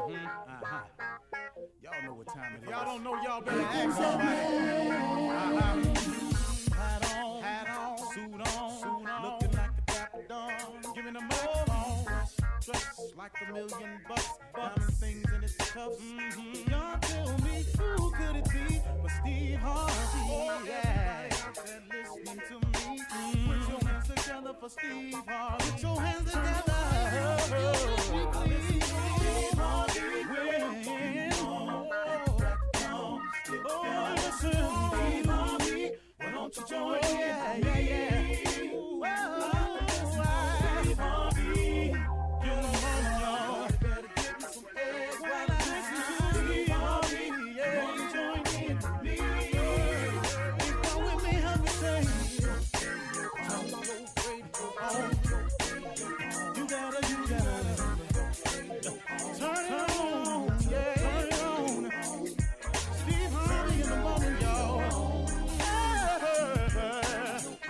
Y'all know what time it is. Y'all don't know, y'all better ask somebody. Hat on, suit on, looking like a dapper dawn, giving them microphone, dressed like $1,000,000, diamond things in its cuffs. Y'all tell me who could it be but Steve Harvey? Oh, yeah, listening to me. Put your hands together for Steve Harvey. Put your hands together. Steve Harvey. Steve Harvey, why don't you join in? Steve Harvey, get on, y'all. Better give me some eggs while I listen to Steve Harvey. Won't you join in with me? Come with me, help me say. Turn your radio on. You gotta turn it on, yeah. Turn it on. Steve Harvey in the morning, y'all.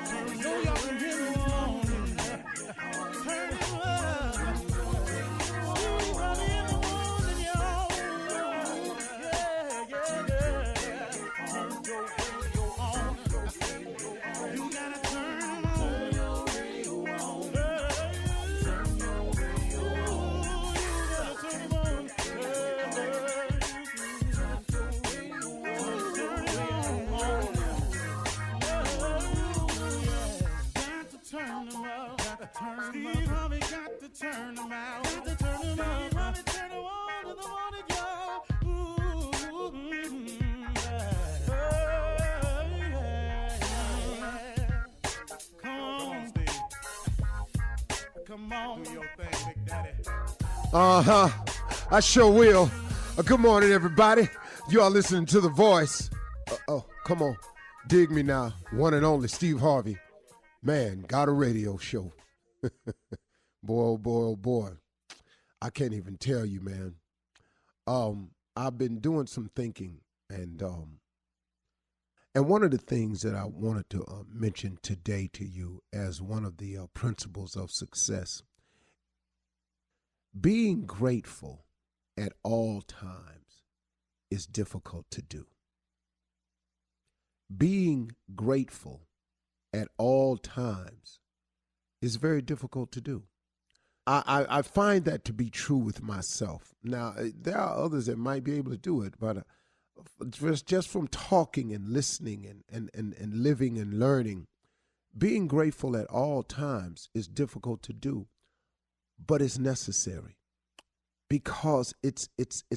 So y'all can hear me on. Turn it up. Steve Harvey in the morning, y'all. Yeah. Turn your radio on. You gotta turn your radio on. Turn your radio on. You gotta turn it on. Steve Harvey got to turn them out. Got to turn them out. Steve Harvey turn them on in the morning, y'all. Come on, Steve. Come on. Do your thing, Big Daddy. I sure will. Good morning, everybody. You are listening to The Voice. Come on. Dig me now. One and only Steve Harvey. Man, got a radio show. Boy, oh boy, oh boy. I can't even tell you, man. I've been doing some thinking, and one of the things that I wanted to mention today to you as one of the principles of success, being grateful at all times is difficult to do. Being grateful at all times is very difficult to do. I find that to be true with myself. Now, there are others that might be able to do it, but just from talking and listening and living and learning, being grateful at all times is difficult to do, but it's necessary because it's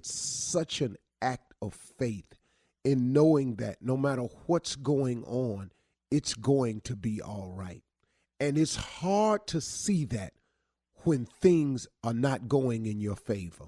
such an act of faith in knowing that no matter what's going on, it's going to be all right. And it's hard to see that when things are not going in your favor,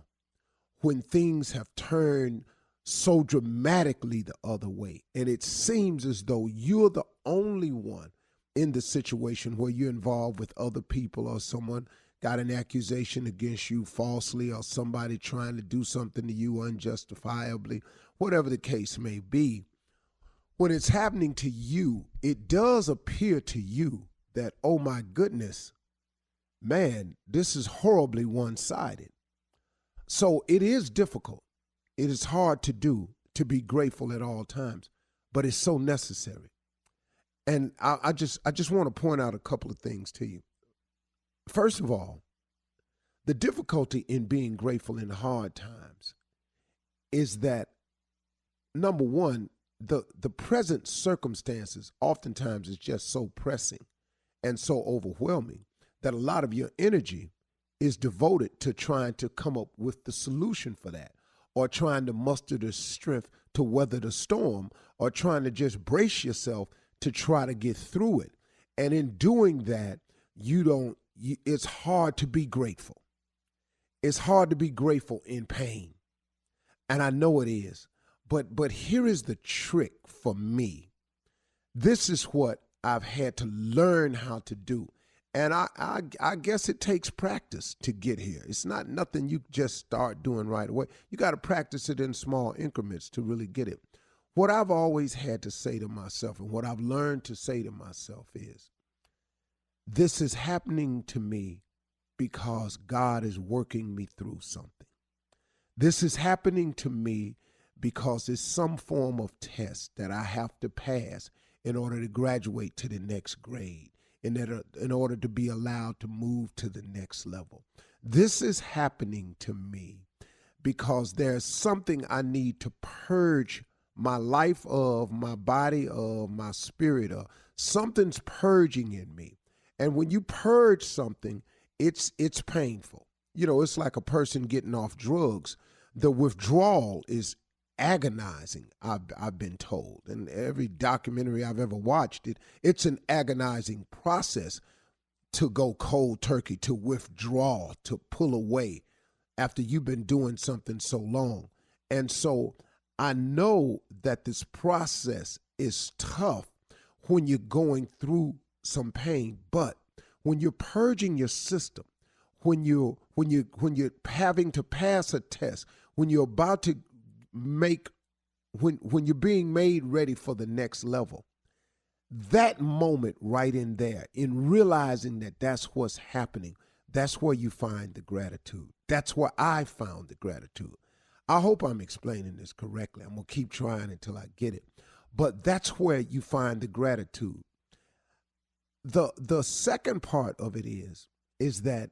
when things have turned so dramatically the other way, and it seems as though you're the only one in the situation where you're involved with other people, or someone got an accusation against you falsely, or somebody trying to do something to you unjustifiably, whatever the case may be. When it's happening to you, it does appear to you that, oh my goodness, man, this is horribly one-sided. So it is difficult. It is hard to do, to be grateful at all times, but it's so necessary. And I just want to point out a couple of things to you. First of all, the difficulty in being grateful in hard times is that, number one, the present circumstances oftentimes is just so pressing and so overwhelming that a lot of your energy is devoted to trying to come up with the solution for that, or trying to muster the strength to weather the storm, or trying to just brace yourself to try to get through it. And in doing that, it's hard to be grateful. It's hard to be grateful in pain. And I know it is. But here is the trick for me. This is what I've had to learn how to do. And I guess it takes practice to get here. It's not nothing you just start doing right away. You got to practice it in small increments to really get it. What I've always had to say to myself, and what I've learned to say to myself, is this is happening to me because God is working me through something. This is happening to me because it's some form of test that I have to pass in order to graduate to the next grade, in order to be allowed to move to the next level. This is happening to me because there's something I need to purge my life of, my body of, my spirit of. Something's purging in me. And when you purge something, it's painful. You know, it's like a person getting off drugs. The withdrawal is agonizing, I've been told. And every documentary I've ever watched, it's an agonizing process to go cold turkey, to withdraw, to pull away after you've been doing something so long. And so I know that this process is tough when you're going through some pain, but when you're purging your system, when you're having to pass a test, when you're about to when you're being made ready for the next level, that moment right in there, in realizing that that's what's happening, that's where you find the gratitude. That's where I found the gratitude. I hope I'm explaining this correctly. I'm going to keep trying until I get it. But that's where you find the gratitude. The second part of it is that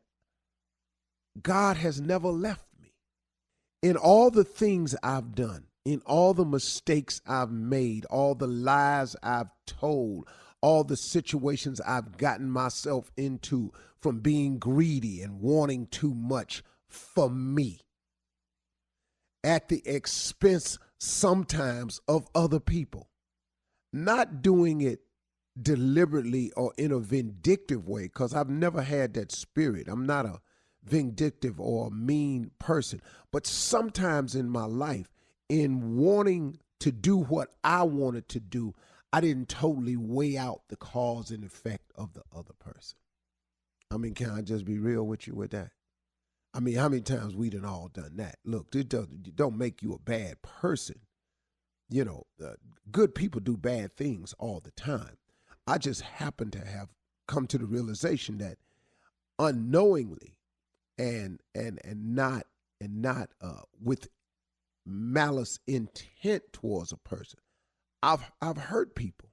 God has never left me. In all the things I've done, in all the mistakes I've made, all the lies I've told, all the situations I've gotten myself into from being greedy and wanting too much for me, at the expense sometimes of other people, not doing it deliberately or in a vindictive way, because I've never had that spirit. I'm not a vindictive or a mean person. But sometimes in my life, in wanting to do what I wanted to do, I didn't totally weigh out the cause and effect of the other person. I mean, can I just be real with you with that? I mean, how many times we done all done that? Look, it don't make you a bad person. You know, good people do bad things all the time. I just happen to have come to the realization that unknowingly and not with malice intent towards a person, I've hurt people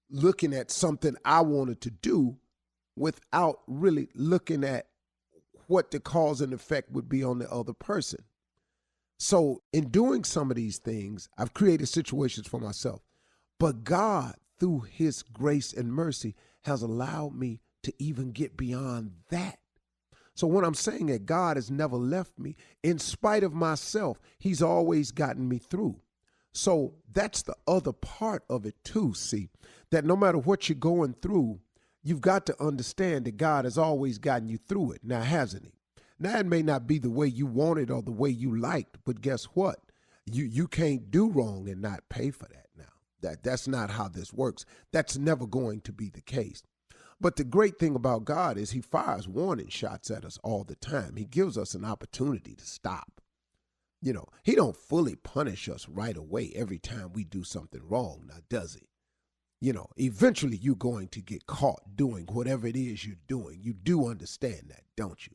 looking at something I wanted to do without really looking at what the cause and effect would be on the other person. So in doing some of these things, I've created situations for myself. But God, through his grace and mercy, has allowed me to even get beyond that. So when I'm saying that God has never left me, in spite of myself, he's always gotten me through. So that's the other part of it too, see, that no matter what you're going through, you've got to understand that God has always gotten you through it. Now, hasn't he? Now, it may not be the way you wanted or the way you liked, but guess what? You can't do wrong and not pay for that now. That's not how this works. That's never going to be the case. But the great thing about God is he fires warning shots at us all the time. He gives us an opportunity to stop. You know, he don't fully punish us right away every time we do something wrong, now does he? You know, eventually you're going to get caught doing whatever it is you're doing. You do understand that, don't you?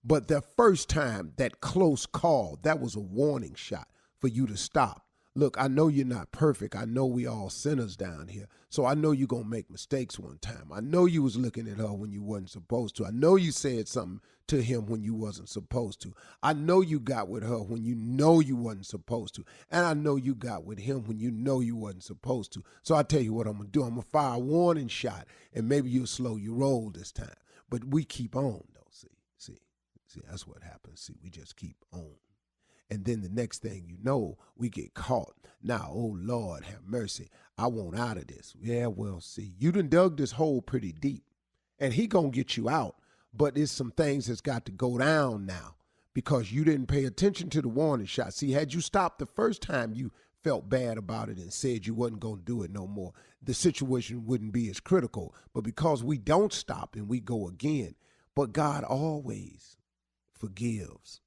But the first time, that close call, that was a warning shot for you to stop. Look, I know you're not perfect. I know we all sinners down here. So I know you're going to make mistakes one time. I know you was looking at her when you wasn't supposed to. I know you said something to him when you wasn't supposed to. I know you got with her when you know you wasn't supposed to. And I know you got with him when you know you wasn't supposed to. So I tell you what I'm going to do. I'm going to fire a warning shot, and maybe you'll slow your roll this time. But we keep on, though. See, that's what happens. See, we just keep on. And then the next thing you know, we get caught. Now, oh, Lord, have mercy. I want out of this. Yeah, well, see, you done dug this hole pretty deep, and he going to get you out. But there's some things that's got to go down now because you didn't pay attention to the warning shot. See, had you stopped the first time you felt bad about it and said you wasn't going to do it no more, the situation wouldn't be as critical. But because we don't stop and we go again, but God always forgives.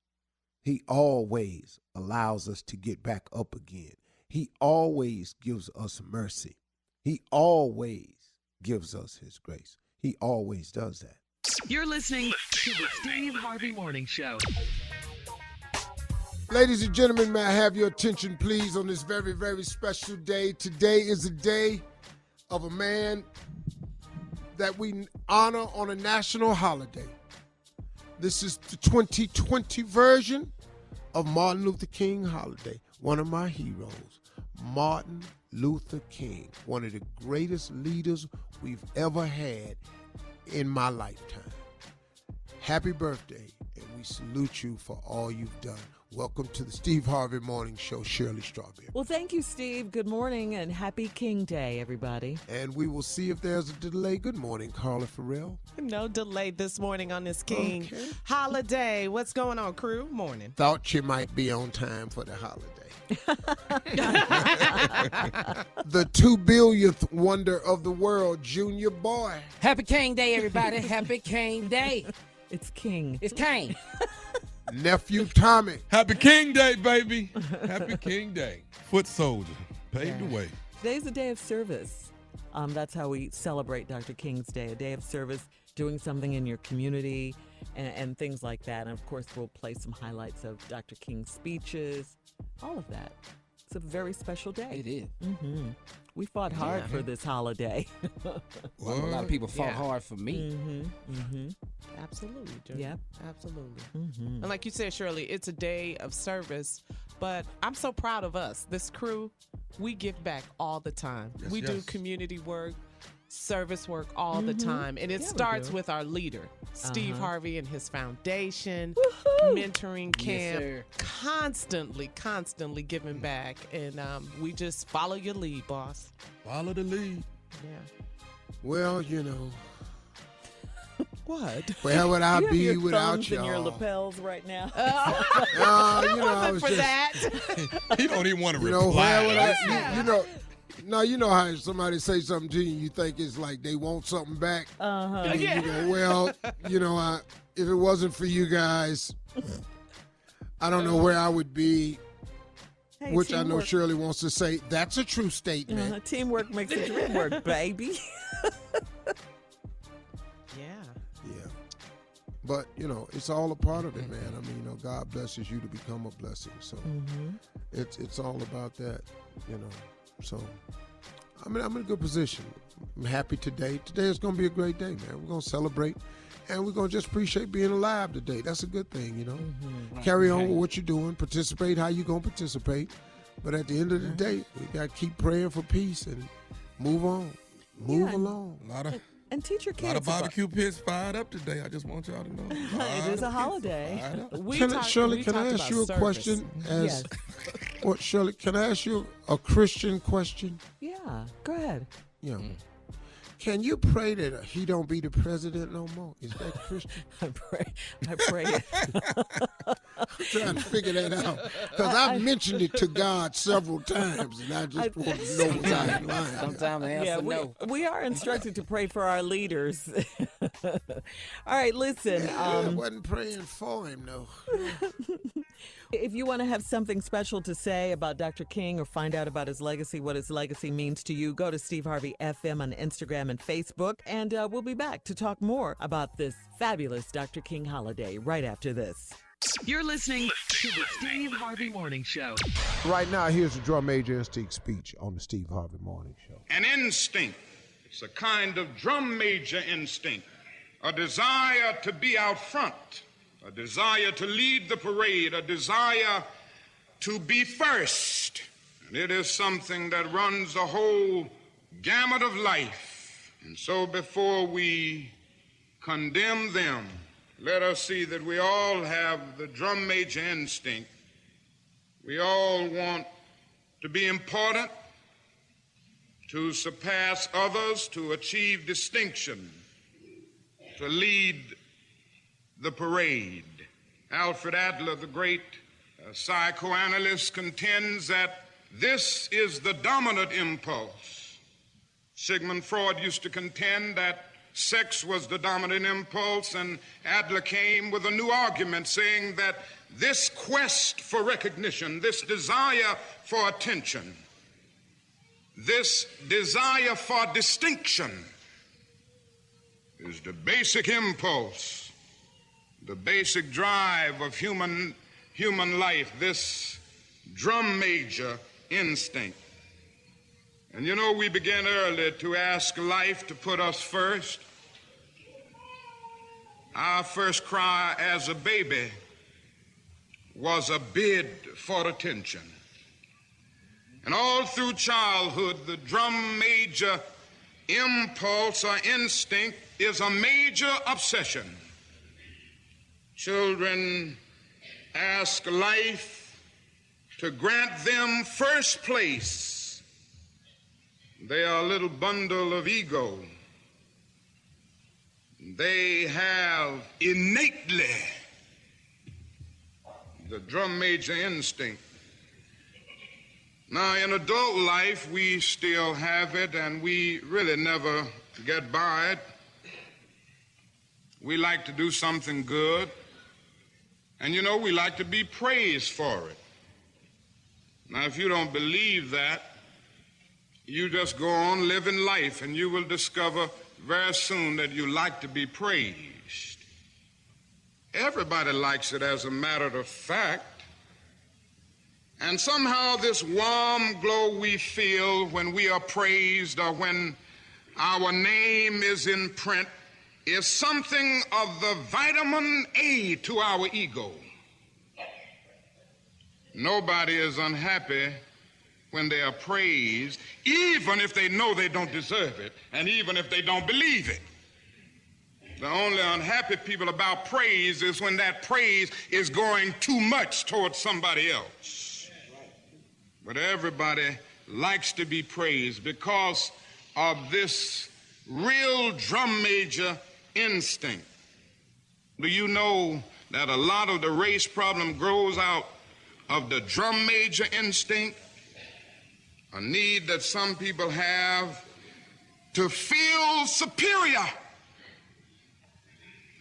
He always allows us to get back up again. He always gives us mercy. He always gives us his grace. He always does that. You're listening to the Steve Harvey Morning Show. Ladies and gentlemen, may I have your attention, please, on this very, very special day. Today is a day of a man that we honor on a national holiday. This is the 2020 version of Martin Luther King holiday. One of my heroes, Martin Luther King, one of the greatest leaders we've ever had in my lifetime. Happy birthday, and we salute you for all you've done. Welcome to the Steve Harvey Morning Show, Shirley Strawberry. Well, thank you, Steve. Good morning and happy King Day, everybody. And we will see if there's a delay. Good morning, Carla Farrell. No delay this morning on this King holiday. What's going on, crew? Morning. Thought you might be on time for the holiday. The 2 billionth wonder of the world, Junior Boy. Happy King Day, everybody. Happy King Day. It's King. It's King. Nephew Tommy. Happy King Day, baby. Happy King Day. Foot soldier. Paved the way. Today's a day of service. That's how we celebrate Dr. King's Day, a day of service, doing something in your community and things like that. And, of course, we'll play some highlights of Dr. King's speeches, all of that. It's a very special day. It is. Mm-hmm. We fought hard for this holiday. Well, a lot of people fought hard for me. Mm-hmm. Mm-hmm. Absolutely, Junior. Yep. Absolutely. Mm-hmm. And like you said, Shirley, it's a day of service, but I'm so proud of us. This crew, we give back all the time. Yes, we do community work, service work all the time. And it starts with our leader, Steve Harvey and his foundation, mentoring camp, sir. constantly giving back. And we just follow your lead, boss. Follow the lead. Yeah. Well, you know, What? where would I You have be your without thumbs in your y'all? lapels right now. You know, I was For just, that. He don't even want to you know, reply. where would I, you know how somebody say something to you, you think it's like they want something back. And you go, well, you know, if it wasn't for you guys, I don't know where I would be. Hey, Which I know teamwork. Shirley wants to say. That's a true statement. Teamwork makes the dream work, baby. Yeah. But, you know, it's all a part of it, man. I mean, you know, God blesses you to become a blessing. So it's all about that, you know. So, I mean, I'm in a good position. I'm happy today. Today is going to be a great day, man. We're going to celebrate, and we're going to just appreciate being alive today. That's a good thing, you know. Carry on with what you're doing. Participate how you're going to participate. But at the end of the day, we got to keep praying for peace and move on. Move along. And teach your kids. A lot of barbecue pits fired up today. I just want y'all to know. It is a holiday. Shirley, can I ask you a question? Yes. Shirley, can I ask you a Christian question? Yeah, go ahead. Yeah. Can you pray that he don't be the president no more? Is that Christian? I pray. I'm trying to figure that out. Because I've mentioned it to God several times, and I just want to know what's out of line. Sometimes the answer no. We are instructed to pray for our leaders. All right, listen. I wasn't praying for him, though. If you want to have something special to say about Dr. King or find out about his legacy, what his legacy means to you, go to Steve Harvey FM on Instagram and Facebook, and we'll be back to talk more about this fabulous Dr. King holiday right after this. You're listening to the Steve Harvey Morning Show. Right now, here's the drum major instinct speech on the Steve Harvey Morning Show. An instinct. It's a kind of drum major instinct, a desire to be out front, a desire to lead the parade, a desire to be first. And it is something that runs the whole gamut of life. And so before we condemn them, let us see that we all have the drum major instinct. We all want to be important, to surpass others, to achieve distinction, to lead the parade. Alfred Adler, the great psychoanalyst, contends that this is the dominant impulse. Sigmund Freud used to contend that sex was the dominant impulse, and Adler came with a new argument saying that this quest for recognition, this desire for attention, this desire for distinction is the basic impulse, the basic drive of human human life, this drum major instinct. And you know, we began earlier to ask life to put us first. Our first cry as a baby was a bid for attention. And all through childhood, the drum major impulse or instinct is a major obsession. Children ask life to grant them first place. They are a little bundle of ego. They have innately the drum major instinct. Now, in adult life, we still have it, and we really never get by it. We like to do something good, and you know, we like to be praised for it. Now, if you don't believe that, you just go on living life, and you will discover very soon that you like to be praised. Everybody likes it, as a matter of fact. And somehow this warm glow we feel when we are praised or when our name is in print is something of the vitamin A to our ego. Nobody is unhappy when they are praised, even if they know they don't deserve it, and even if they don't believe it. The only unhappy people about praise is when that praise is going too much towards somebody else. But everybody likes to be praised because of this real drum major instinct. Do you know that a lot of the race problem grows out of the drum major instinct? A need that some people have to feel superior.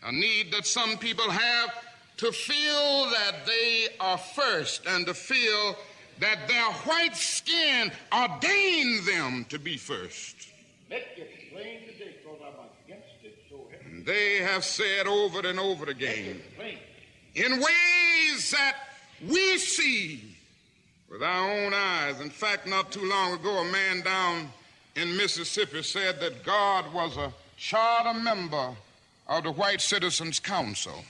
A need that some people have to feel that they are first and to feel that their white skin ordained them to be first. And they have said over and over again, in ways that we see with our own eyes. In fact, not too long ago, a man down in Mississippi said that God was a charter member of the White Citizens Council.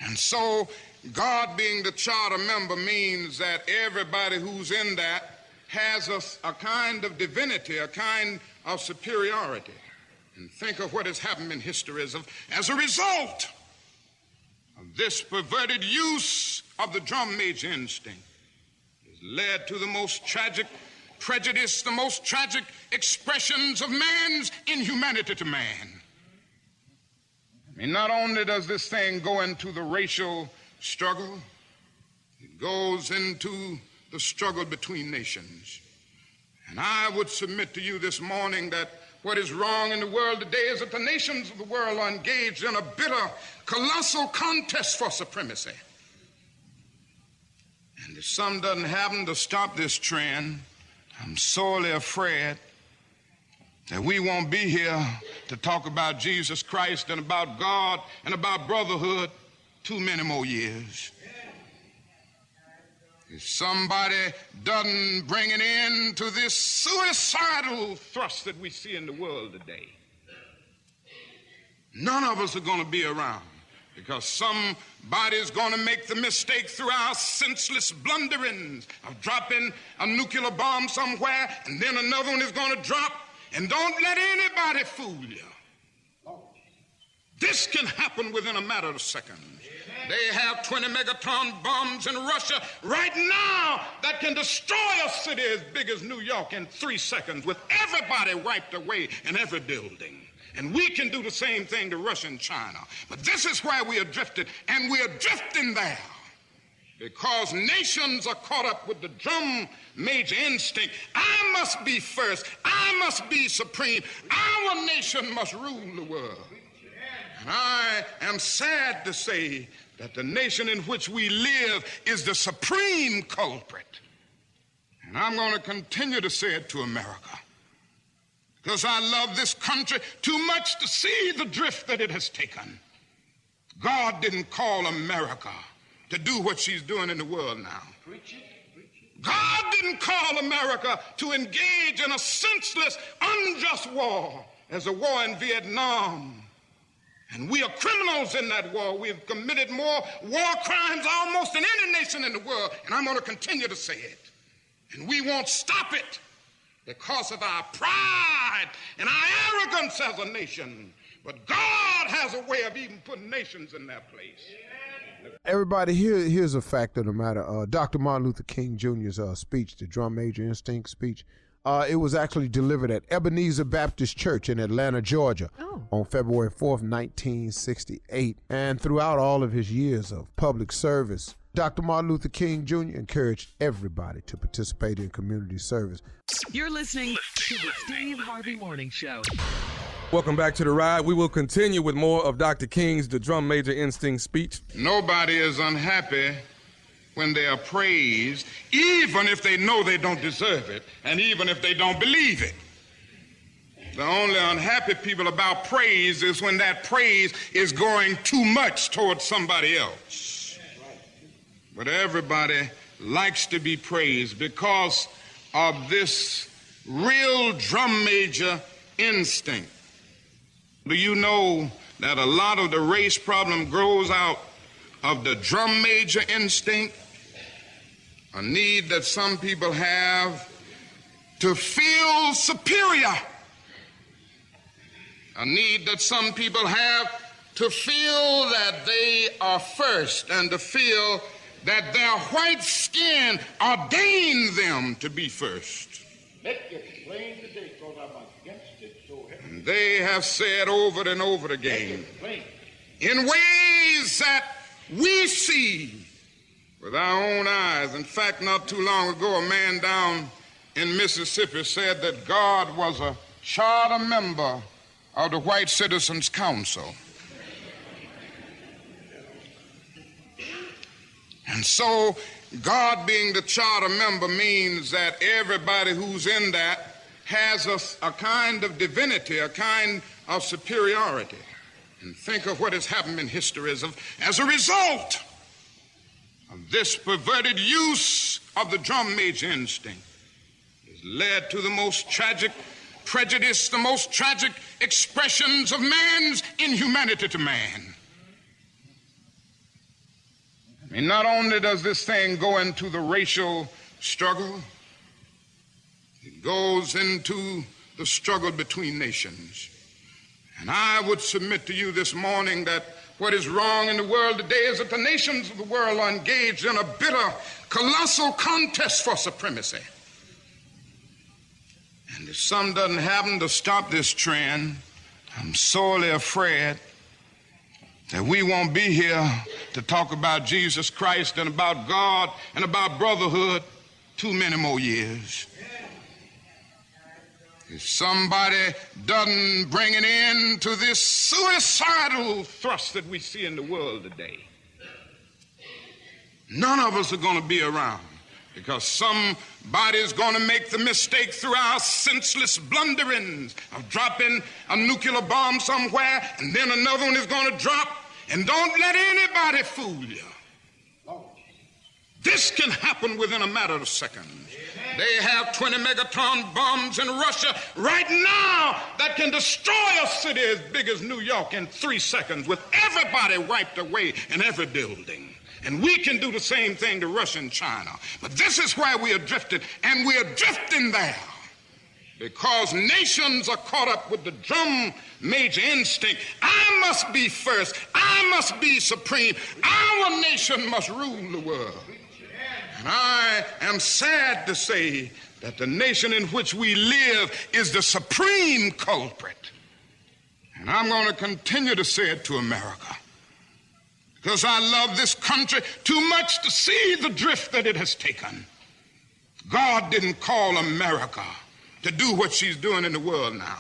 And so God being the charter member means that everybody who's in that has a kind of divinity, a kind of superiority. And think of what has happened in history as a result of this perverted use of the drum major instinct. Has led to the most tragic prejudice, the most tragic expressions of man's inhumanity to man. I mean, not only does this thing go into the racial struggle, it goes into the struggle between nations. And I would submit to you this morning that what is wrong in the world today is that the nations of the world are engaged in a bitter, colossal contest for supremacy. And if something doesn't happen to stop this trend, I'm sorely afraid that we won't be here to talk about Jesus Christ and about God and about brotherhood too many more years. If somebody doesn't bring an end to this suicidal thrust that we see in the world today, none of us are going to be around, because somebody's going to make the mistake through our senseless blunderings of dropping a nuclear bomb somewhere, and then another one is going to drop. And don't let anybody fool you. This can happen within a matter of seconds. They have 20 megaton bombs in Russia right now that can destroy a city as big as New York in 3 seconds, with everybody wiped away in every building. And we can do the same thing to Russia and China. But this is where we are drifted, and we are drifting there because nations are caught up with the drum major instinct. I must be first. I must be supreme. Our nation must rule the world. And I am sad to say that the nation in which we live is the supreme culprit. And I'm going to continue to say it to America, because I love this country too much to see the drift that it has taken. God didn't call America to do what she's doing in the world now. God didn't call America to engage in a senseless, unjust war as a war in Vietnam. And we are criminals in that war. We've committed more war crimes almost than any nation in the world. And I'm going to continue to say it. And we won't stop it because of our pride and our arrogance as a nation. But God has a way of even putting nations in their place. Everybody, here's a fact of the matter. Dr. Martin Luther King Jr.'s speech, the Drum Major Instinct speech, it was actually delivered at Ebenezer Baptist Church in Atlanta, Georgia on February 4th, 1968. And throughout all of his years of public service, Dr. Martin Luther King Jr. encouraged everybody to participate in community service. You're listening to the Steve Harvey Morning Show. Welcome back to The Ride. We will continue with more of Dr. King's The Drum Major Instinct speech. Nobody is unhappy when they are praised, even if they know they don't deserve it, and even if they don't believe it. The only unhappy people about praise is when that praise is going too much towards somebody else. But everybody likes to be praised because of this real drum major instinct. Do you know that a lot of the race problem grows out of the drum major instinct? A need that some people have to feel superior. A need that some people have to feel that they are first and to feel that their white skin ordained them to be first. Let you explain today, because I'm against it so heavy. And they have said over and over again, in ways that we see with our own eyes. In fact, not too long ago, a man down in Mississippi said that God was a charter member of the White Citizens Council. And so, God being the charter member means that everybody who's in that has a kind of divinity, a kind of superiority. And think of what has happened in history as a result of this perverted use of the drum major instinct. Has led to the most tragic prejudice, the most tragic expressions of man's inhumanity to man. I mean, not only does this thing go into the racial struggle, it goes into the struggle between nations. And I would submit to you this morning that what is wrong in the world today is that the nations of the world are engaged in a bitter, colossal contest for supremacy. And if something doesn't happen to stop this trend, I'm sorely afraid that we won't be here to talk about Jesus Christ and about God and about brotherhood too many more years. If somebody doesn't bring an end to this suicidal thrust that we see in the world today, none of us are going to be around, because somebody's going to make the mistake through our senseless blunderings of dropping a nuclear bomb somewhere, and then another one is going to drop. And don't let anybody fool you. This can happen within a matter of seconds. They have 20 megaton bombs in Russia right now that can destroy a city as big as New York in 3 seconds, with everybody wiped away in every building. And we can do the same thing to Russia and China. But this is where we are drifted, and we are drifting there because nations are caught up with the drum major instinct. I must be first. I must be supreme. Our nation must rule the world. And I am sad to say that the nation in which we live is the supreme culprit. And I'm going to continue to say it to America, because I love this country too much to see the drift that it has taken. God didn't call America to do what she's doing in the world now.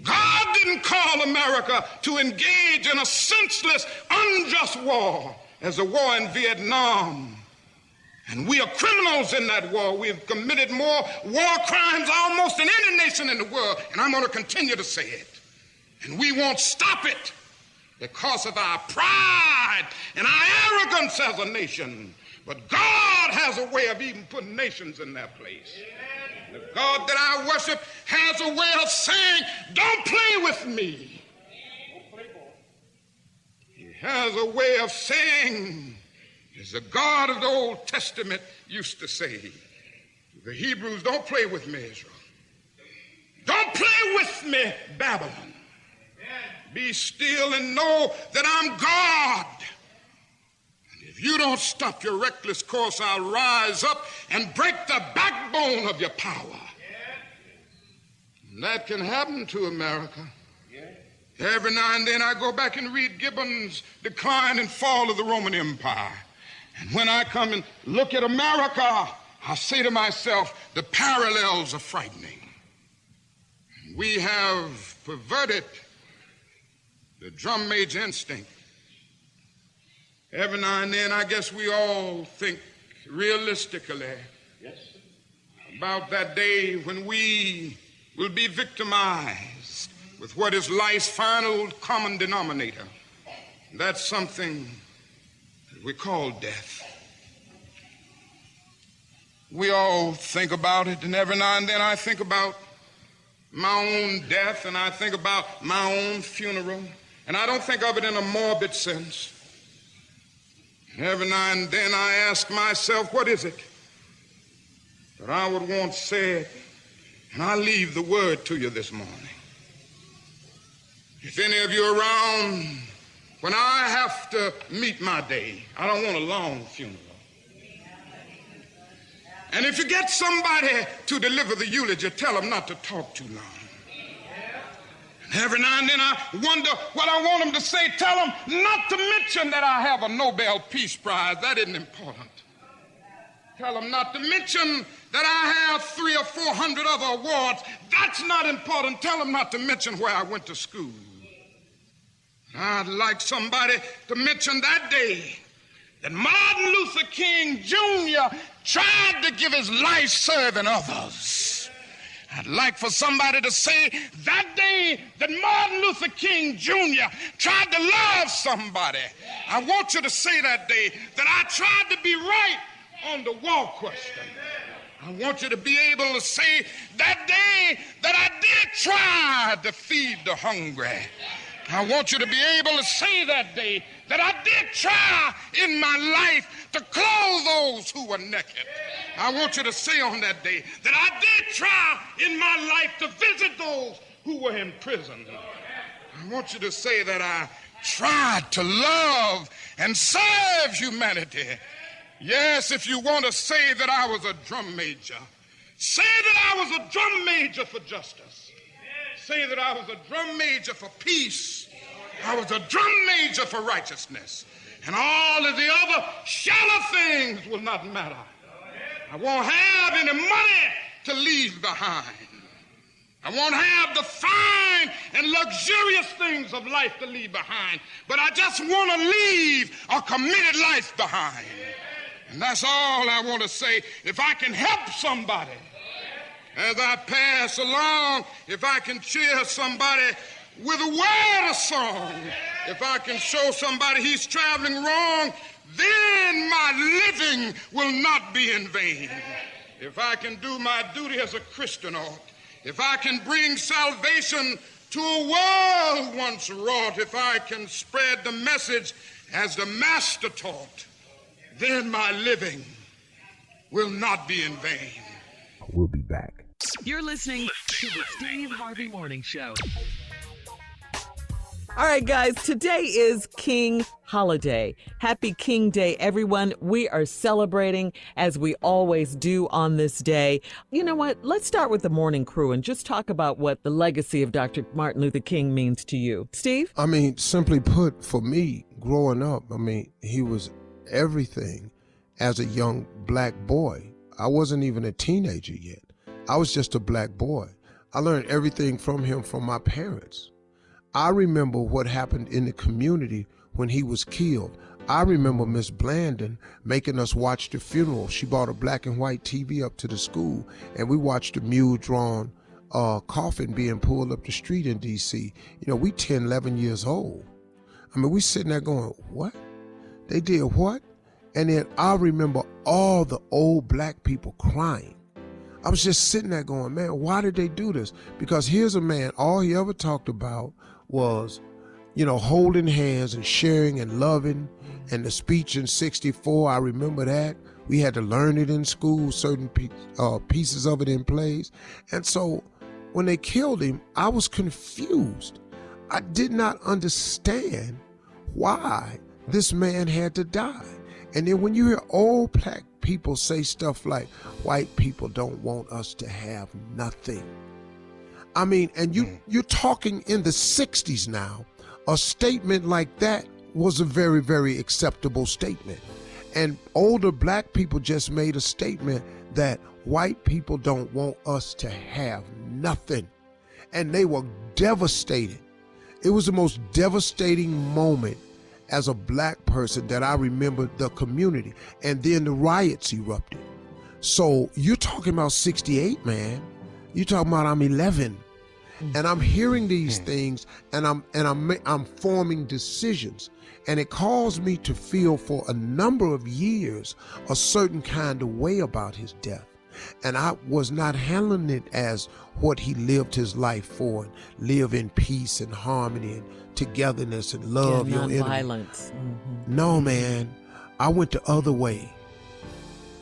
God didn't call America to engage in a senseless, unjust war as a war in Vietnam. And we are criminals in that war. We've committed more war crimes almost than any nation in the world. And I'm going to continue to say it. And we won't stop it because of our pride and our arrogance as a nation. But God has a way of even putting nations in their place. The God that I worship has a way of saying, don't play with me. He has a way of saying, as the God of the Old Testament used to say, the Hebrews, don't play with me, Israel. Don't play with me, Babylon. Be still and know that I'm God. And if you don't stop your reckless course, I'll rise up and break the backbone of your power. And that can happen to America. Every now and then I go back and read Gibbon's Decline and Fall of the Roman Empire. And when I come and look at America, I say to myself, the parallels are frightening. We have perverted the drum major instinct. Every now and then, I guess we all think realistically about that day when we will be victimized with what is life's final common denominator. That's something that we call death. We all think about it, and every now and then I think about my own death, and I think about my own funeral. And I don't think of it in a morbid sense. Every now and then I ask myself, what is it that I would want said? And I leave the word to you this morning. If any of you are around when I have to meet my day, I don't want a long funeral. And if you get somebody to deliver the eulogy, tell them not to talk too long. Every now and then I wonder what I want them to say. Tell them not to mention that I have a Nobel Peace Prize. That isn't important. Tell them not to mention that I have 300 or 400 other awards. That's not important. Tell them not to mention where I went to school. I'd like somebody to mention that day that Martin Luther King Jr. tried to give his life serving others. I'd like for somebody to say that day that Martin Luther King Jr. tried to love somebody. I want you to say that day that I tried to be right on the wall question. I want you to be able to say that day that I did try to feed the hungry. I want you to be able to say that day that I did try in my life to clothe those who were naked. I want you to say on that day that I did try in my life to visit those who were in prison. I want you to say that I tried to love and serve humanity. Yes, if you want to say that I was a drum major, say that I was a drum major for justice. Say that I was a drum major for peace. I was a drum major for righteousness. And all of the other shallow things will not matter. I won't have any money to leave behind. I won't have the fine and luxurious things of life to leave behind. But I just want to leave a committed life behind. And that's all I want to say. If I can help somebody as I pass along, if I can cheer somebody with a word of song, if I can show somebody he's traveling wrong, then my living will not be in vain. If I can do my duty as a Christian ought, if I can bring salvation to a world once wrought, if I can spread the message as the Master taught, then my living will not be in vain. We'll be back. You're listening to the Steve Harvey Morning Show. All right, guys, today is King Holiday. Happy King Day, everyone. We are celebrating as we always do on this day. You know what? Let's start with the morning crew and just talk about what the legacy of Dr. Martin Luther King means to you. Steve? I mean, simply put, for me, growing up, he was everything as a young black boy. I wasn't even a teenager yet. I was just a black boy. I learned everything from him from my parents. I remember what happened in the community when he was killed. I remember Miss Blandon making us watch the funeral. She brought a black and white TV up to the school, and we watched the mule-drawn coffin being pulled up the street in D.C. You know, we 10, 11 years old. I mean, we sitting there going, what? They did what? And then I remember all the old black people crying. I was just sitting there going, man, why did they do this? Because here's a man, all he ever talked about was, holding hands and sharing and loving. And the speech in 64, I remember that. We had to learn it in school, certain pieces of it in plays. And so when they killed him, I was confused. I did not understand why this man had to die. And then when you hear old black people say stuff like, white people don't want us to have nothing. I mean, and you're talking in the 60s now. A statement like that was a very, very acceptable statement. And older black people just made a statement that white people don't want us to have nothing. And they were devastated. It was the most devastating moment as a black person that I remember the community. And then the riots erupted. So you're talking about 68, man. You're talking about I'm 11. And I'm hearing these things and I'm forming decisions. And it caused me to feel for a number of years a certain kind of way about his death. And I was not handling it as what he lived his life for, and live in peace and harmony and togetherness and love your enemy. Violence. Mm-hmm. No, man, I went the other way.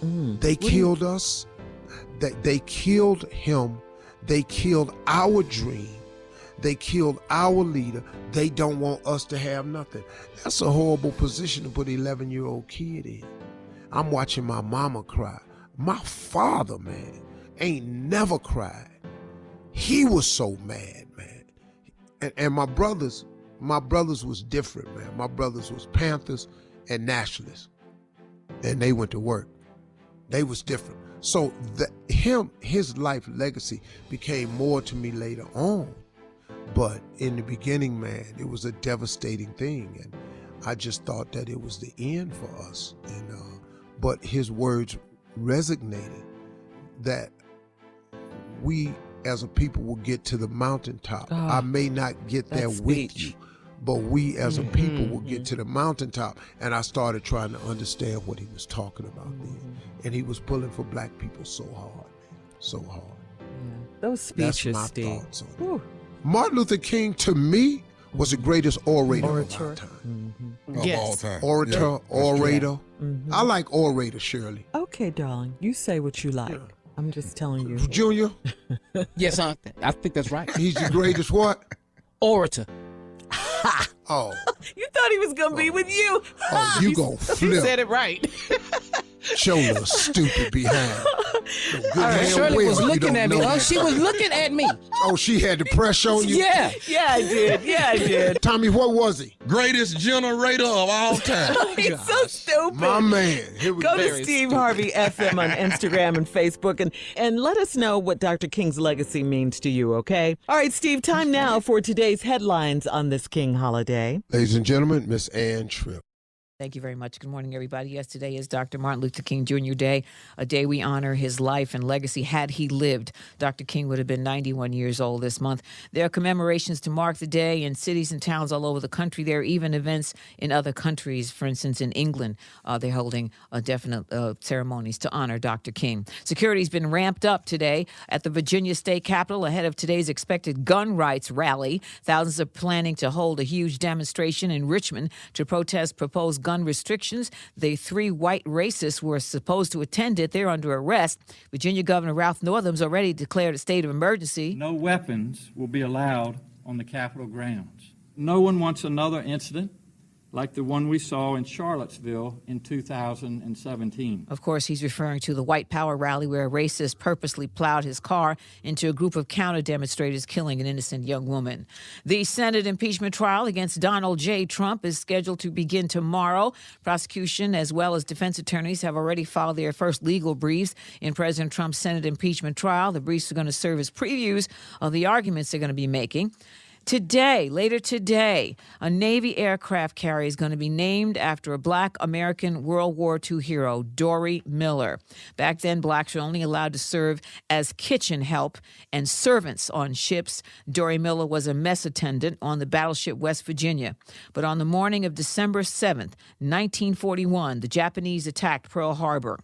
They killed us. They killed him. They killed our dream. They killed our leader. They don't want us to have nothing. That's a horrible position to put an 11-year-old kid in. I'm watching my mama cry. My father, man, ain't never cried. He was so mad, man. And my brothers was different, man. My brothers was Panthers and Nationalists. And they went to work. They was different. So his life legacy became more to me later on. But in the beginning, man, it was a devastating thing. And I just thought that it was the end for us. And but his words resonated that we as a people will get to the mountaintop. I may not get there with you, but we as a people will get to the mountaintop. And I started trying to understand what he was talking about then. And he was pulling for black people so hard, man, so hard. Those speeches, that's my Steve. thoughts on it. Martin Luther King, to me, was the greatest orator of our time. Of all time. Orator. I like orator, Shirley. Okay, darling, you say what you like. I'm just telling you. Junior? Yes, I think that's right. He's the greatest what? Orator. Oh. You thought he was going to be with you. Oh, you gonna flip. He said it right. Show little stupid behind. Shirley was looking at me. Oh, she was looking at me. Oh, she had the pressure on you? Yeah. Yeah, I did. Yeah, I did. Tommy, what was he? Greatest generator of all time. He's so stupid. My man. Here we go. Go to Steve Harvey FM on Instagram and Facebook and let us know what Dr. King's legacy means to you, okay? All right, Steve, time now for today's headlines on this King holiday. Ladies and gentlemen, Miss Ann Tripp. Thank you very much. Good morning, everybody. Yes, today is Dr. Martin Luther King Jr. Day, a day we honor his life and legacy. Had he lived, Dr. King would have been 91 years old this month. There are commemorations to mark the day in cities and towns all over the country. There are even events in other countries. For instance, in England, they're holding definite ceremonies to honor Dr. King. Security's been ramped up today at the Virginia State Capitol ahead of today's expected gun rights rally. Thousands are planning to hold a huge demonstration in Richmond to protest proposed gun restrictions. The 3 white racists were supposed to attend it. They're under arrest. Virginia Governor Ralph Northam's already declared a state of emergency. No weapons will be allowed on the Capitol grounds. No one wants another incident like the one we saw in Charlottesville in 2017. Of course, he's referring to the White Power rally where a racist purposely plowed his car into a group of counter-demonstrators, killing an innocent young woman. The Senate impeachment trial against Donald J. Trump is scheduled to begin tomorrow. Prosecution as well as defense attorneys have already filed their first legal briefs in President Trump's Senate impeachment trial. The briefs are going to serve as previews of the arguments they're going to be making. Later today, a Navy aircraft carrier is going to be named after a black American World War II hero, Dory Miller. Back then, blacks were only allowed to serve as kitchen help and servants on ships. Dory Miller was a mess attendant on the battleship West Virginia. But on the morning of December 7th, 1941, the Japanese attacked Pearl Harbor.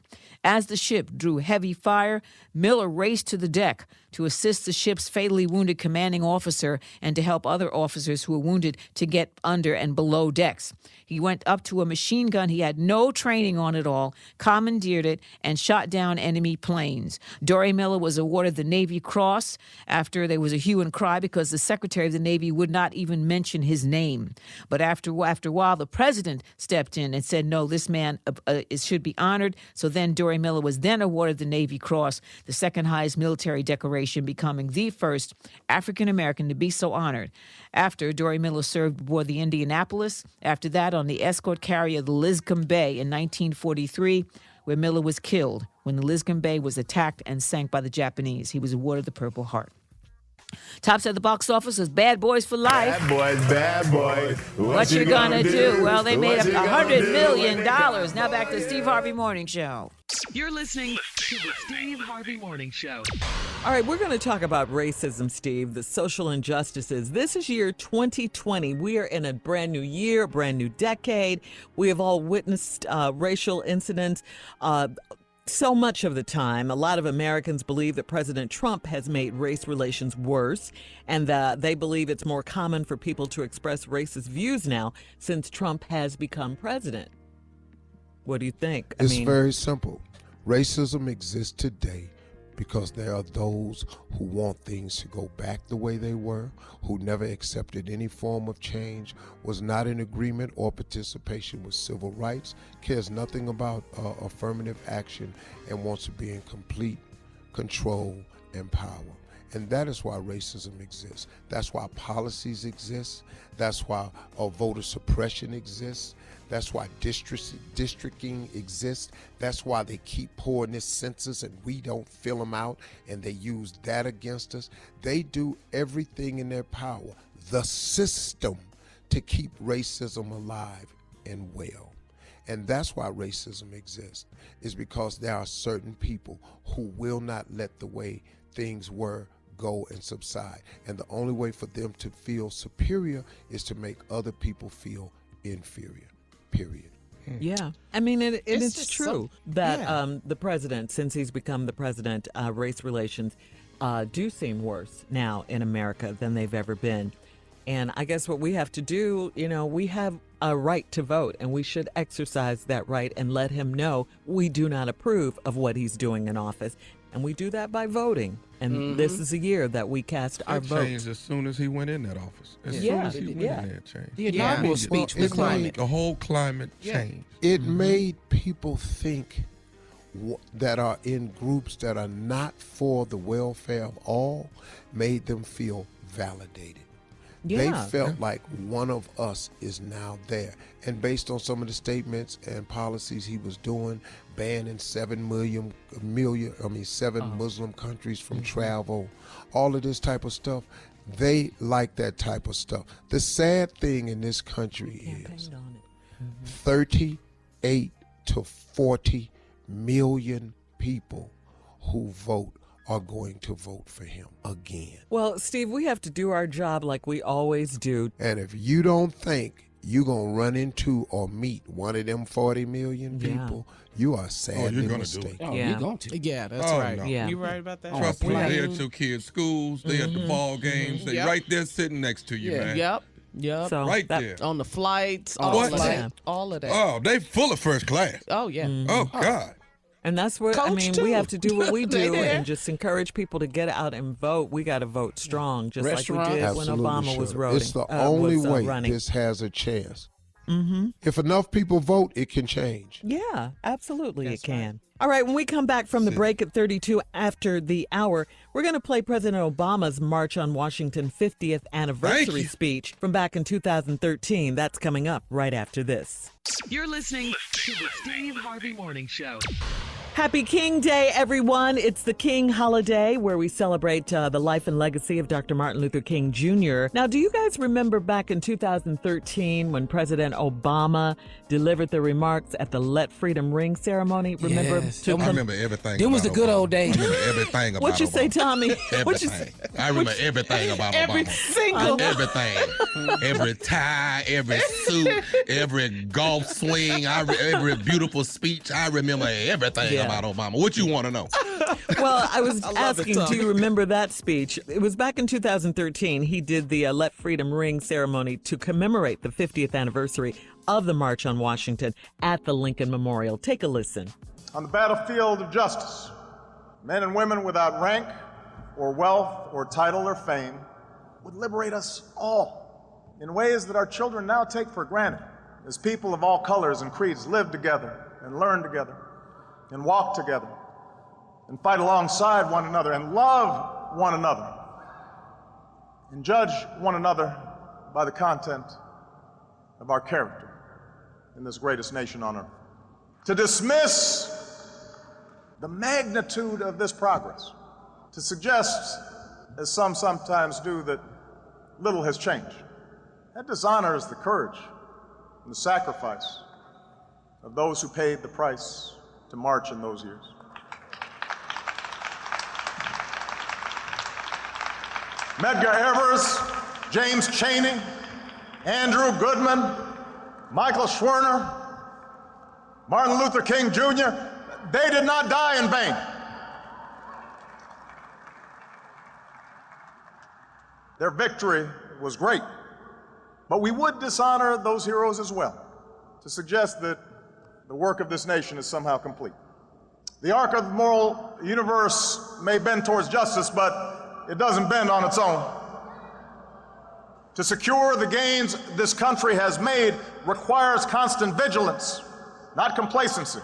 As the ship drew heavy fire, Miller raced to the deck to assist the ship's fatally wounded commanding officer and to help other officers who were wounded to get under and below decks. He went up to a machine gun he had no training on at all, commandeered it, and shot down enemy planes. Dory Miller was awarded the Navy Cross after there was a hue and cry because the Secretary of the Navy would not even mention his name. But after a while, the president stepped in and said, no, this man should be honored. So then Dory Miller was then awarded the Navy Cross, the second highest military decoration, becoming the first African-American to be so honored. After, Dory Miller served aboard the Indianapolis. After that, on the escort carrier, the Liscum Bay in 1943, where Miller was killed when the Liscum Bay was attacked and sank by the Japanese. He was awarded the Purple Heart. Tops at the box office is Bad Boys for Life. Bad boys. What you gonna do? Well, they made up $100 million. Now back to the Steve Harvey Morning Show. You're listening to the Steve Harvey Morning Show. All right, we're going to talk about racism, Steve, the social injustices. This is year 2020. We are in a brand new year, a brand new decade. We have all witnessed racial incidents. So much of the time, a lot of Americans believe that President Trump has made race relations worse, and they believe it's more common for people to express racist views now since Trump has become president. What do you think? It's very simple. Racism exists today because there are those who want things to go back the way they were, who never accepted any form of change, was not in agreement or participation with civil rights, cares nothing about affirmative action, and wants to be in complete control and power. And that is why racism exists. That's why policies exist. That's why voter suppression exists. That's why districting exists. That's why they keep pouring this census and we don't fill them out, and they use that against us. They do everything in their power, the system, to keep racism alive and well. And that's why racism exists, is because there are certain people who will not let the way things were go and subside. And the only way for them to feel superior is to make other people feel inferior. Period. Yeah. It's true that the president, since he's become the president, race relations do seem worse now in America than they've ever been. And I guess what we have to do, we have a right to vote, and we should exercise that right and let him know we do not approve of what he's doing in office. And we do that by voting. And this is a year that we cast our vote. It changed as soon as he went in that office. As soon as he went in there, it changed. The inaugural speech was climate. The whole climate changed. It made people think that are in groups that are not for the welfare of all, made them feel validated. They felt like one of us is now there. And based on some of the statements and policies he was doing, banning 7 Muslim countries from travel, all of this type of stuff, they like that type of stuff. The sad thing in this country is 38 to 40 million people who vote are going to vote for him again. Well, Steve, we have to do our job like we always do. And if you don't think you're going to run into or meet one of them 40 million people, you are sadly mistaken. You're going to. Yeah, that's right. No. Yeah. You right about that? Trust me, they at your kids' schools, they at the ball games, they right there sitting next to you, man. Yep. So right there. On the flights, all of that. Oh, they full of first class. Oh, yeah. Oh, God. And that's what, Coach we have to do what we do They and just encourage people to get out and vote. We got to vote strong, just like we did when Obama was running. It's the only way running. this has a chance. If enough people vote, it can change. Yeah, absolutely it can. All right, when we come back from the break at 32 after the hour, we're going to play President Obama's March on Washington 50th anniversary speech from back in 2013. That's coming up right after this. You're listening to the Steve Harvey Morning Show. Happy King Day, everyone. It's the King holiday where we celebrate the life and legacy of Dr. Martin Luther King Jr. Now, do you guys remember back in 2013 when President Obama delivered the remarks at the Let Freedom Ring ceremony? Remember? Yes. I remember everything. Them was the good old days. I remember everything about What you Obama. say, Tommy? What you Everything. I remember everything about Every Obama. single Everything. Every tie, every suit, every golf swing, every beautiful speech. I remember everything about Obama. What you want to know? Well, I was asking, do you remember that speech? It was back in 2013. He did the Let Freedom Ring ceremony to commemorate the 50th anniversary of the March on Washington at the Lincoln Memorial. Take a listen. On the battlefield of justice, men and women without rank or wealth or title or fame would liberate us all in ways that our children now take for granted, as people of all colors and creeds live together and learn together and walk together and fight alongside one another and love one another and judge one another by the content of our character in this greatest nation on earth. To dismiss the magnitude of this progress, to suggest, as some sometimes do, that little has changed, that dishonors the courage and the sacrifice of those who paid the price to march in those years. Medgar Evers, James Chaney, Andrew Goodman, Michael Schwerner, Martin Luther King Jr., they did not die in vain. Their victory was great, but we would dishonor those heroes as well, to suggest that the work of this nation is somehow complete. The arc of the moral universe may bend towards justice, but it doesn't bend on its own. To secure the gains this country has made requires constant vigilance, not complacency.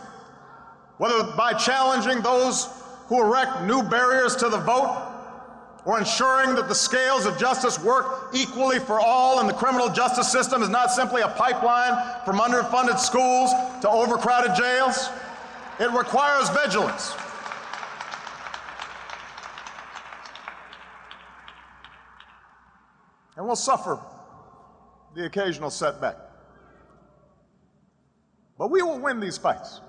Whether by challenging those who erect new barriers to the vote, or ensuring that the scales of justice work equally for all and the criminal justice system is not simply a pipeline from underfunded schools to overcrowded jails, it requires vigilance. And we'll suffer the occasional setback. But we will win these fights.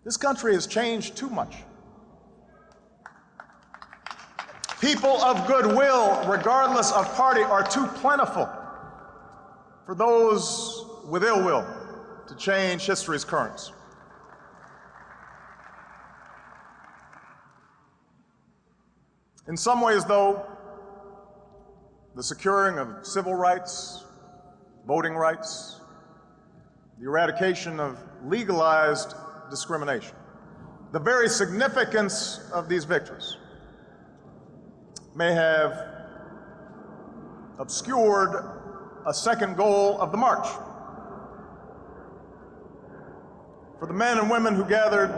This country has changed too much. People of goodwill, regardless of party, are too plentiful for those with ill will to change history's currents. In some ways, though, the securing of civil rights, voting rights, the eradication of legalized discrimination, the very significance of these victories may have obscured a second goal of the march. For the men and women who gathered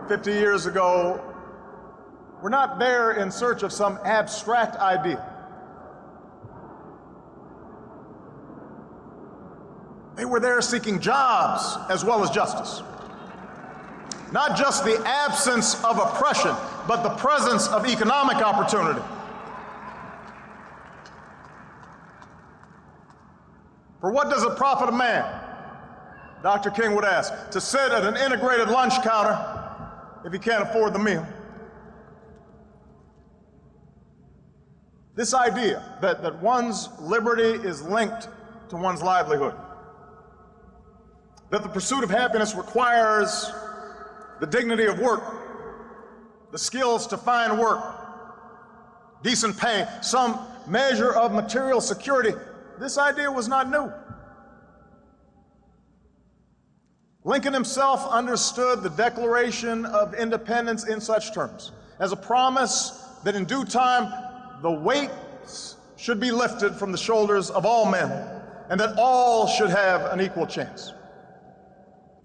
50 years ago, we're not there in search of some abstract idea. They were there seeking jobs as well as justice. Not just the absence of oppression, but the presence of economic opportunity. For what does it profit a man, Dr. King would ask, to sit at an integrated lunch counter if he can't afford the meal? This idea that one's liberty is linked to one's livelihood, that the pursuit of happiness requires the dignity of work, the skills to find work, decent pay, some measure of material security, this idea was not new. Lincoln himself understood the Declaration of Independence in such terms, as a promise that in due time the weights should be lifted from the shoulders of all men, and that all should have an equal chance.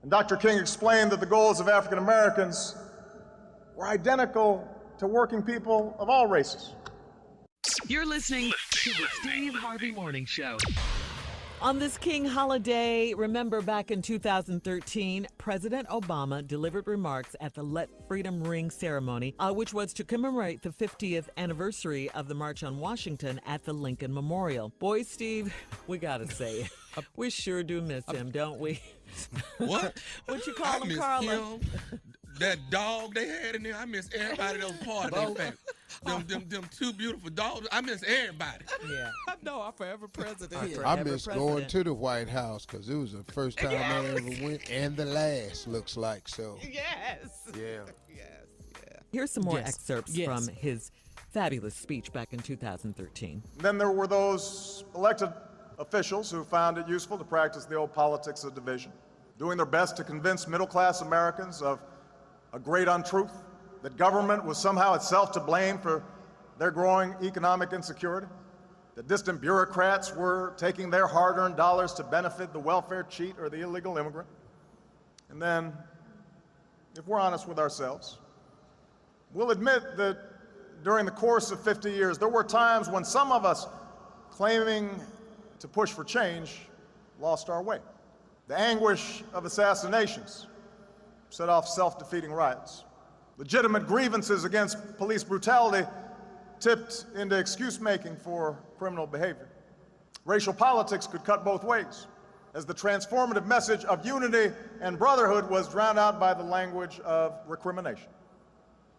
And Dr. King explained that the goals of African Americans were identical to working people of all races. You're listening to the Steve Harvey Morning Show. On this King holiday, remember back in 2013, President Obama delivered remarks at the Let Freedom Ring ceremony, which was to commemorate the 50th anniversary of the March on Washington at the Lincoln Memorial. Boy, Steve, we gotta say it. We sure do miss him, don't we? What? What you call him, Carla? Him, that dog they had in there. I miss everybody that was part of that family. Them two beautiful dogs. I miss everybody. Yeah. No, our forever president. I miss going to the White House because it was the first time I ever went and the last, looks like. So. Yes. Yeah. Yes. Yeah. Here's some more excerpts from his fabulous speech back in 2013. Then there were those elected officials who found it useful to practice the old politics of division, doing their best to convince middle-class Americans of a great untruth, that government was somehow itself to blame for their growing economic insecurity, that distant bureaucrats were taking their hard-earned dollars to benefit the welfare cheat or the illegal immigrant. And then, if we're honest with ourselves, we'll admit that during the course of 50 years, there were times when some of us, claiming to push for change, lost our way. The anguish of assassinations set off self-defeating riots. Legitimate grievances against police brutality tipped into excuse-making for criminal behavior. Racial politics could cut both ways, as the transformative message of unity and brotherhood was drowned out by the language of recrimination.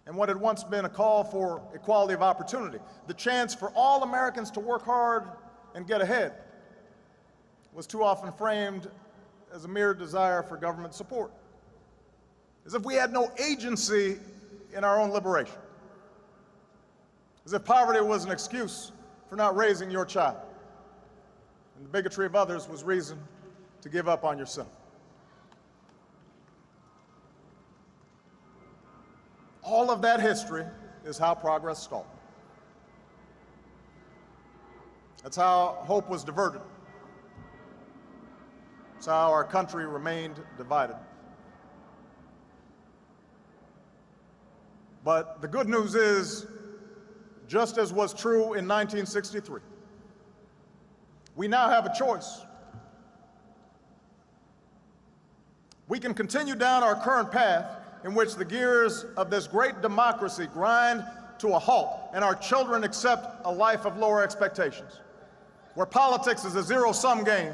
And what had once been a call for equality of opportunity, the chance for all Americans to work hard and get ahead, was too often framed as a mere desire for government support, as if we had no agency in our own liberation, as if poverty was an excuse for not raising your child, and the bigotry of others was reason to give up on yourself. All of that history is how progress stalled. That's how hope was diverted. That's how our country remained divided. But the good news is, just as was true in 1963, we now have a choice. We can continue down our current path in which the gears of this great democracy grind to a halt and our children accept a life of lower expectations, where politics is a zero-sum game,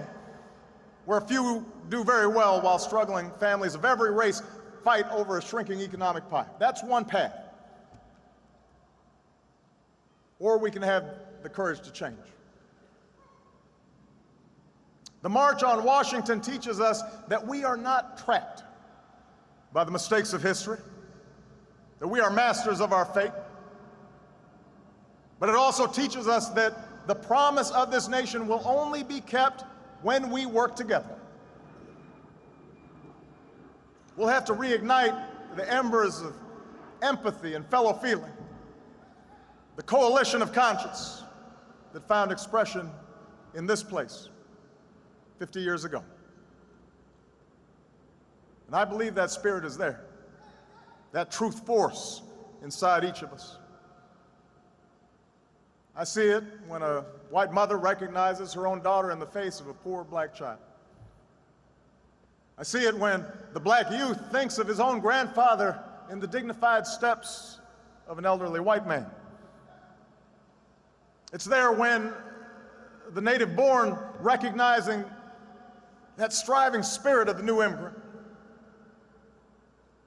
where a few do very well while struggling families of every race fight over a shrinking economic pie. That's one path. Or we can have the courage to change. The March on Washington teaches us that we are not trapped by the mistakes of history, that we are masters of our fate. But it also teaches us that the promise of this nation will only be kept when we work together. We'll have to reignite the embers of empathy and fellow feeling, the coalition of conscience that found expression in this place 50 years ago. And I believe that spirit is there, that truth force inside each of us. I see it when a white mother recognizes her own daughter in the face of a poor black child. I see it when the black youth thinks of his own grandfather in the dignified steps of an elderly white man. It's there when the native born, recognizing that striving spirit of the new immigrant,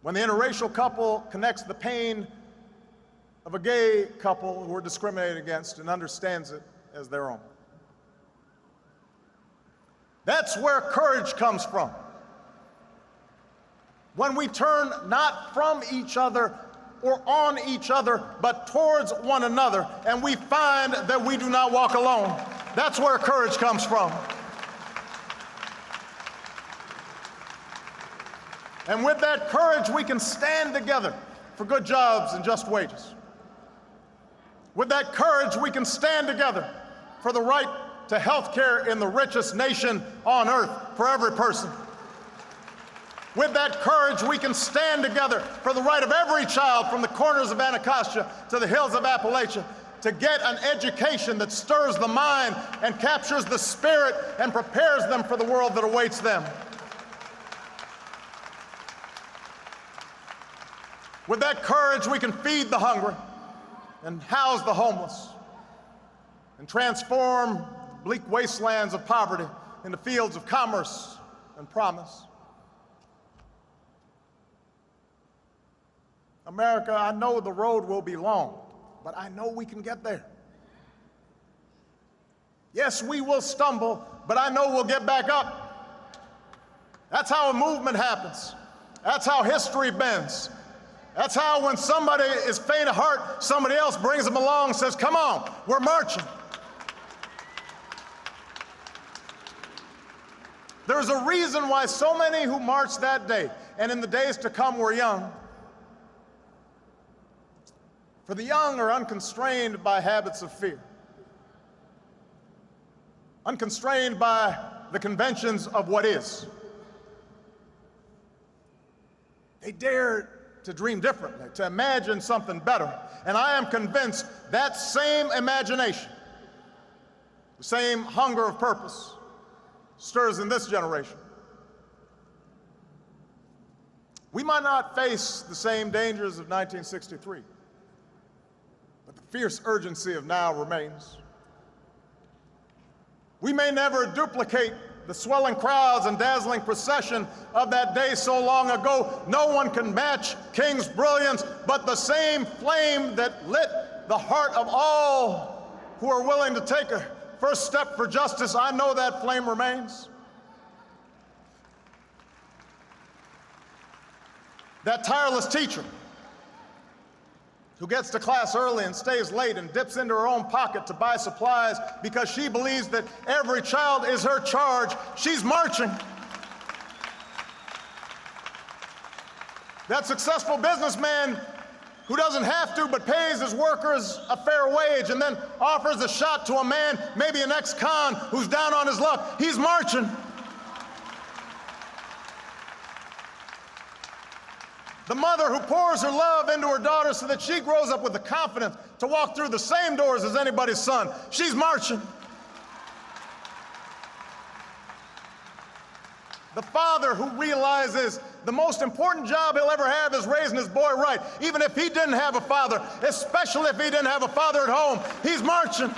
when the interracial couple connects the pain of a gay couple who are discriminated against and understands it as their own. That's where courage comes from. When we turn not from each other or on each other, but towards one another, and we find that we do not walk alone. That's where courage comes from. And with that courage, we can stand together for good jobs and just wages. With that courage, we can stand together for the right to health care in the richest nation on earth for every person. With that courage, we can stand together for the right of every child from the corners of Anacostia to the hills of Appalachia to get an education that stirs the mind and captures the spirit and prepares them for the world that awaits them. With that courage, we can feed the hungry and house the homeless and transform bleak wastelands of poverty into fields of commerce and promise. America, I know the road will be long, but I know we can get there. Yes, we will stumble, but I know we'll get back up. That's how a movement happens. That's how history bends. That's how when somebody is faint of heart, somebody else brings them along and says, come on, we're marching. There's a reason why so many who marched that day and in the days to come were young. For the young are unconstrained by habits of fear, unconstrained by the conventions of what is. They dare to dream differently, to imagine something better. And I am convinced that same imagination, the same hunger of purpose, stirs in this generation. We might not face the same dangers of 1963. But the fierce urgency of now remains. We may never duplicate the swelling crowds and dazzling procession of that day so long ago. No one can match King's brilliance, but the same flame that lit the heart of all who are willing to take a first step for justice, I know that flame remains. That tireless teacher who gets to class early and stays late and dips into her own pocket to buy supplies because she believes that every child is her charge. She's marching. That successful businessman who doesn't have to but pays his workers a fair wage and then offers a shot to a man, maybe an ex-con, who's down on his luck. He's marching. The mother who pours her love into her daughter so that she grows up with the confidence to walk through the same doors as anybody's son. She's marching. The father who realizes the most important job he'll ever have is raising his boy right, even if he didn't have a father, especially if he didn't have a father at home. He's marching.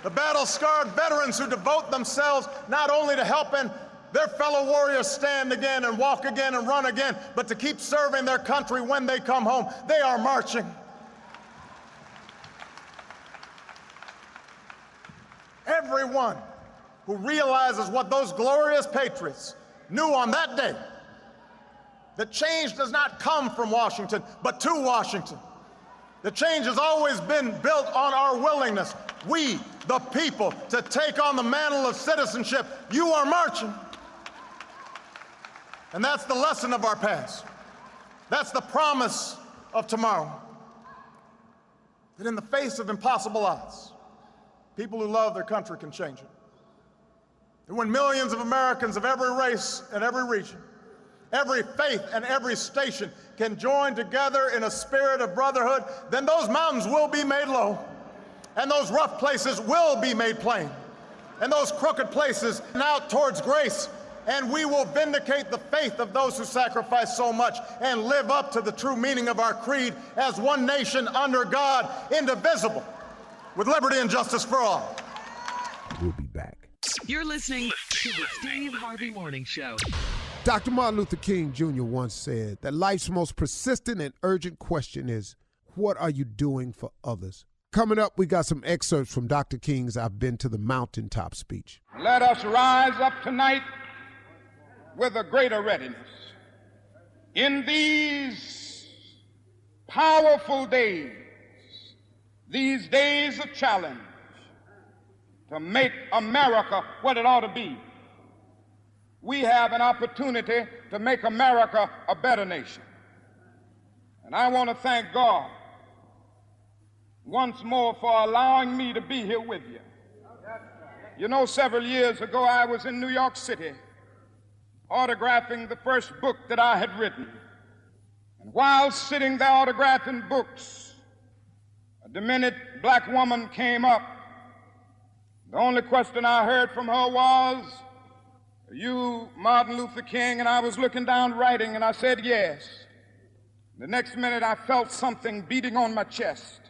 The battle-scarred veterans who devote themselves not only to helping their fellow warriors stand again and walk again and run again, but to keep serving their country when they come home. They are marching. Everyone who realizes what those glorious patriots knew on that day, that change does not come from Washington, but to Washington. The change has always been built on our willingness, we, the people, to take on the mantle of citizenship. You are marching. And that's the lesson of our past. That's the promise of tomorrow. That in the face of impossible odds, people who love their country can change it. And when millions of Americans of every race and every region, every faith and every station can join together in a spirit of brotherhood, then those mountains will be made low, and those rough places will be made plain, and those crooked places out towards grace. And we will vindicate the faith of those who sacrifice so much and live up to the true meaning of our creed as one nation under God, indivisible, with liberty and justice for all. We'll be back. You're listening to the Steve Harvey Morning Show. Dr. Martin Luther King Jr. once said that life's most persistent and urgent question is, what are you doing for others? Coming up, we got some excerpts from Dr. King's I've Been to the Mountaintop speech. Let us rise up tonight with a greater readiness. In these powerful days, these days of challenge, to make America what it ought to be, we have an opportunity to make America a better nation. And I want to thank God once more for allowing me to be here with you. You know, several years ago, I was in New York City autographing the first book that I had written. And while sitting there autographing books, a demented black woman came up. The only question I heard from her was, "Are you Martin Luther King?" And I was looking down writing, and I said yes. The next minute I felt something beating on my chest.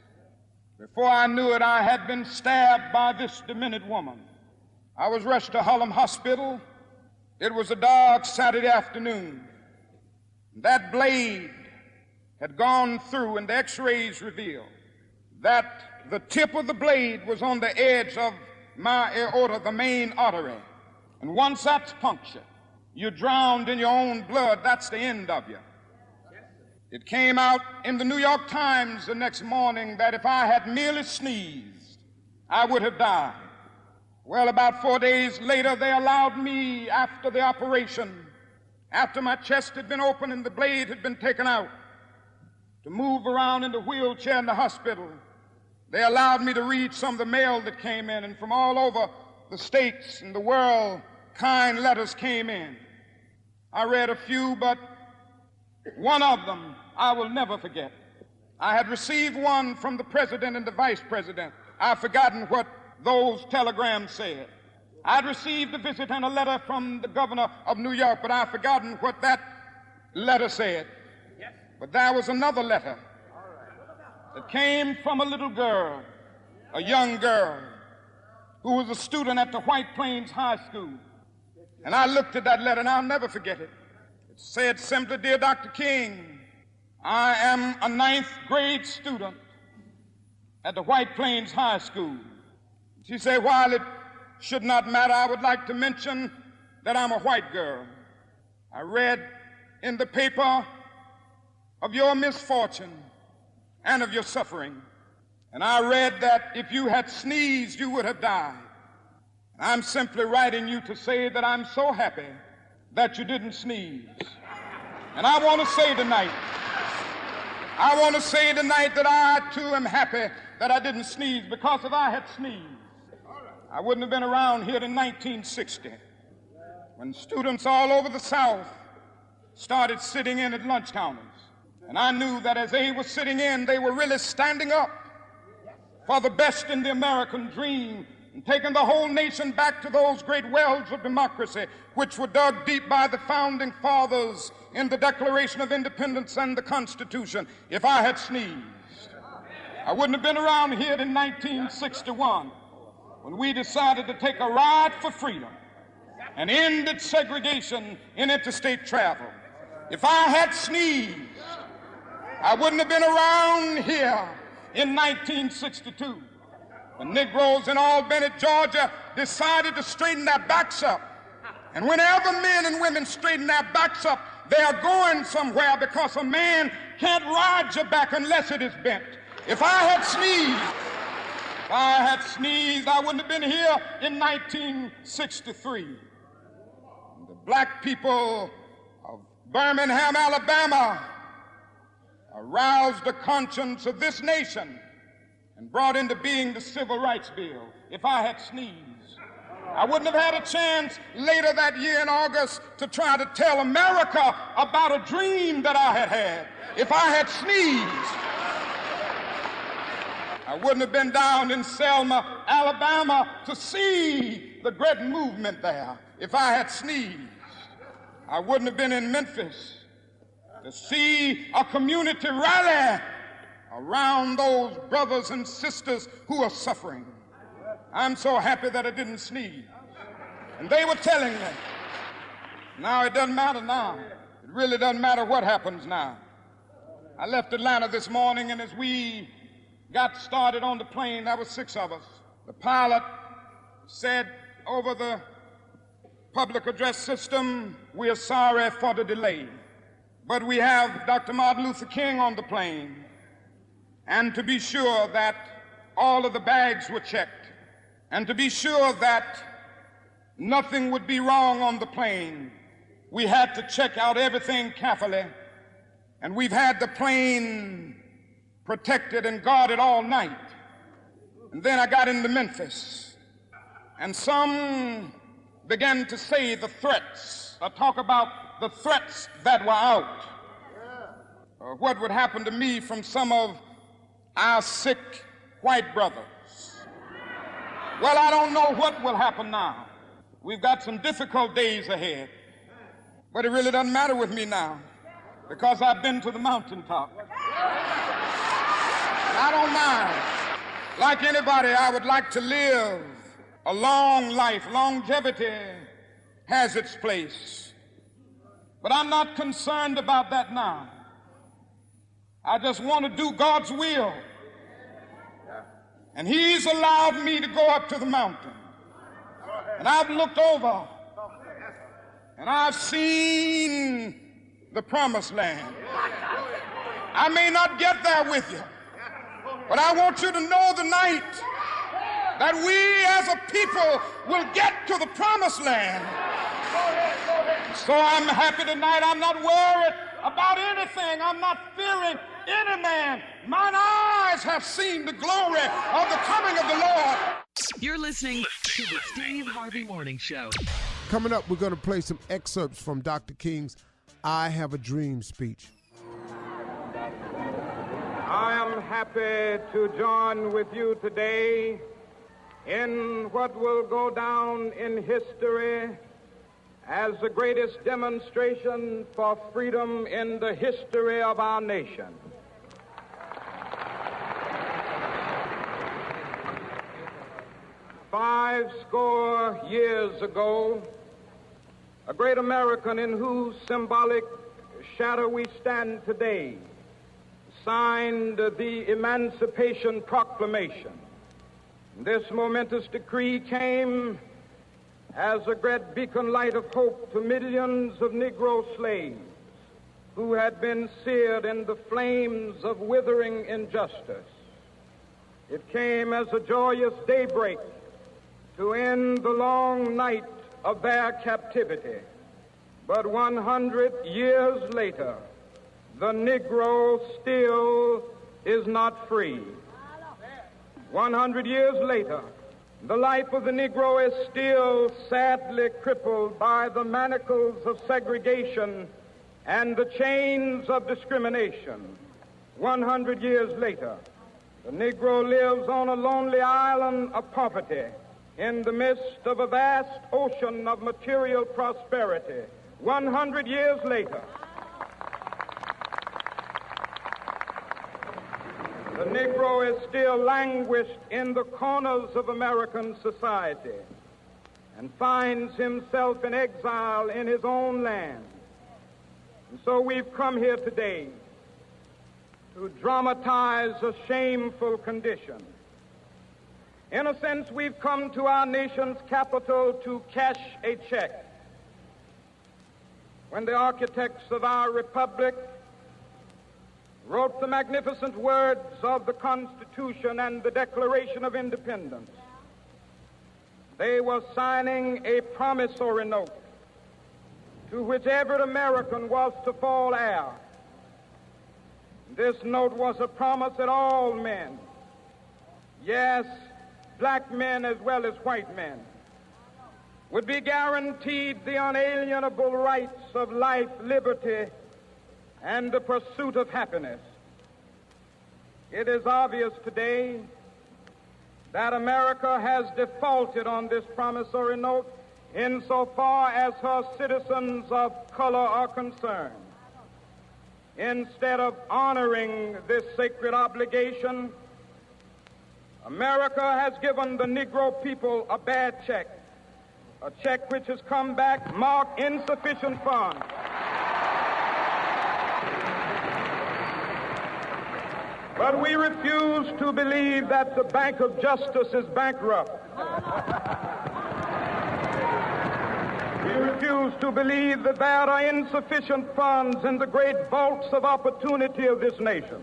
Before I knew it, I had been stabbed by this demented woman. I was rushed to Harlem Hospital. It was a dark Saturday afternoon. That blade had gone through, and the x-rays revealed that the tip of the blade was on the edge of my aorta, the main artery. And once that's punctured, you're drowned in your own blood. That's the end of you. It came out in the New York Times the next morning that if I had merely sneezed, I would have died. Well, about 4 days later, they allowed me, after the operation, after my chest had been opened and the blade had been taken out, to move around in the wheelchair in the hospital. They allowed me to read some of the mail that came in, and from all over the states and the world, kind letters came in. I read a few, but one of them I will never forget. I had received one from the president and the vice president. I've forgotten what those telegrams said. I'd received a visit and a letter from the governor of New York, but I've forgotten what that letter said. But there was another letter that came from a little girl, a young girl, who was a student at the White Plains High School. And I looked at that letter, and I'll never forget it. It said simply, "Dear Dr. King, I am a 9th grade student at the White Plains High School." She said, "While it should not matter, I would like to mention that I'm a white girl. I read in the paper of your misfortune and of your suffering, and I read that if you had sneezed, you would have died. And I'm simply writing you to say that I'm so happy that you didn't sneeze. And I want to say tonight that I too am happy that I didn't sneeze, because if I had sneezed, I wouldn't have been around here in 1960, when students all over the South started sitting in at lunch counters. And I knew that as they were sitting in, they were really standing up for the best in the American dream and taking the whole nation back to those great wells of democracy which were dug deep by the founding fathers in the Declaration of Independence and the Constitution. If I had sneezed, I wouldn't have been around here in 1961 when we decided to take a ride for freedom and ended segregation in interstate travel. If I had sneezed, I wouldn't have been around here in 1962 when Negroes in Albany, Georgia decided to straighten their backs up. And whenever men and women straighten their backs up, they are going somewhere, because a man can't ride your back unless it is bent. If I had sneezed, I wouldn't have been here in 1963. The black people of Birmingham, Alabama, aroused the conscience of this nation and brought into being the Civil Rights Bill. If I had sneezed, I wouldn't have had a chance later that year in August to try to tell America about a dream that I had had. If I had sneezed, I wouldn't have been down in Selma, Alabama to see the great movement there. If I had sneezed, I wouldn't have been in Memphis to see a community rally around those brothers and sisters who are suffering. I'm so happy that I didn't sneeze. And they were telling me, now it doesn't matter now. It really doesn't matter what happens now. I left Atlanta this morning, and as we got started on the plane, there were 6 of us. The pilot said over the public address system, "We are sorry for the delay, but we have Dr. Martin Luther King on the plane. And to be sure that all of the bags were checked, and to be sure that nothing would be wrong on the plane, we had to check out everything carefully. And we've had the plane protected and guarded all night." And then I got into Memphis, and some began to say the threats, or talk about the threats that were out. what would happen to me from some of our sick white brothers. Well, I don't know what will happen now. We've got some difficult days ahead, but it really doesn't matter with me now because I've been to the mountaintop. I don't mind. Like anybody, I would like to live a long life. Longevity has its place. But I'm not concerned about that now. I just want to do God's will. And He's allowed me to go up to the mountain. And I've looked over and I've seen the promised land. I may not get there with you, but I want you to know tonight that we as a people will get to the promised land. So I'm happy tonight. I'm not worried about anything. I'm not fearing any man. Mine eyes have seen the glory of the coming of the Lord. You're listening to the Steve Harvey Morning Show. Coming up, we're going to play some excerpts from Dr. King's I Have a Dream speech. I am happy to join with you today in what will go down in history as the greatest demonstration for freedom in the history of our nation. Five score years ago, a great American in whose symbolic shadow we stand today signed the Emancipation Proclamation. This momentous decree came as a great beacon light of hope to millions of Negro slaves who had been seared in the flames of withering injustice. It came as a joyous daybreak to end the long night of their captivity. But 100 years later, the Negro still is not free. 100 years later, the life of the Negro is still sadly crippled by the manacles of segregation and the chains of discrimination. 100 years later, the Negro lives on a lonely island of poverty in the midst of a vast ocean of material prosperity. 100 years later, the Negro is still languished in the corners of American society and finds himself in exile in his own land. And so we've come here today to dramatize a shameful condition. In a sense, we've come to our nation's capital to cash a check. When the architects of our republic wrote the magnificent words of the Constitution and the Declaration of Independence, they were signing a promissory note to which every American was to fall heir. This note was a promise that all men, yes, black men as well as white men, would be guaranteed the unalienable rights of life, liberty, and the pursuit of happiness. It is obvious today that America has defaulted on this promissory note insofar as her citizens of color are concerned. Instead of honoring this sacred obligation, America has given the Negro people a bad check, a check which has come back marked insufficient funds. But we refuse to believe that the Bank of Justice is bankrupt. We refuse to believe that there are insufficient funds in the great vaults of opportunity of this nation.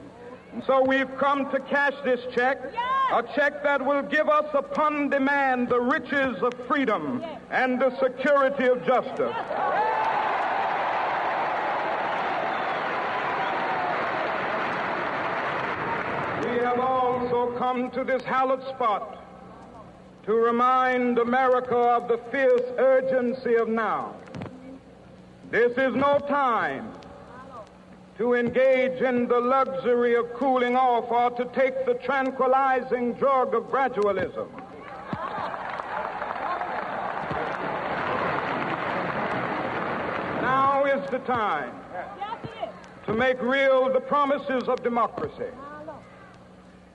And so we've come to cash this check, a check that will give us upon demand the riches of freedom and the security of justice. We have also come to this hallowed spot to remind America of the fierce urgency of now. This is no time to engage in the luxury of cooling off or to take the tranquilizing drug of gradualism. Now is the time to make real the promises of democracy.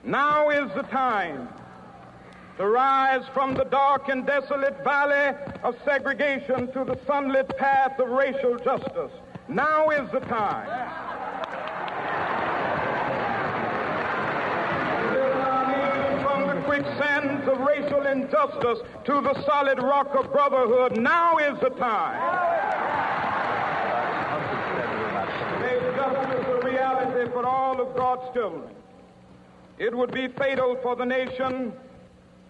Now is the time to rise from the dark and desolate valley of segregation to the sunlit path of racial justice. Now is the time. From the quicksands of racial injustice to the solid rock of brotherhood. Now is the time. Make justice a reality for all of God's children. It would be fatal for the nation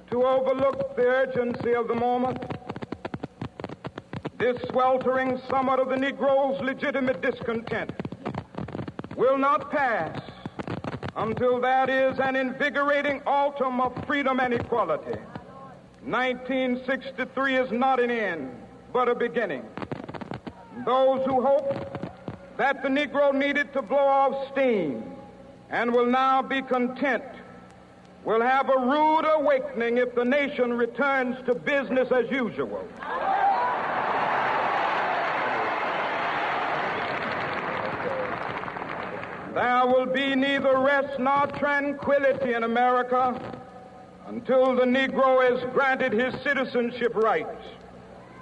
to overlook the urgency of the moment. This sweltering summit of the Negro's legitimate discontent will not pass until that is an invigorating autumn of freedom and equality. 1963 is not an end, but a beginning. Those who hope that the Negro needed to blow off steam and will now be content will have a rude awakening if the nation returns to business as usual. There will be neither rest nor tranquility in America until the Negro is granted his citizenship rights.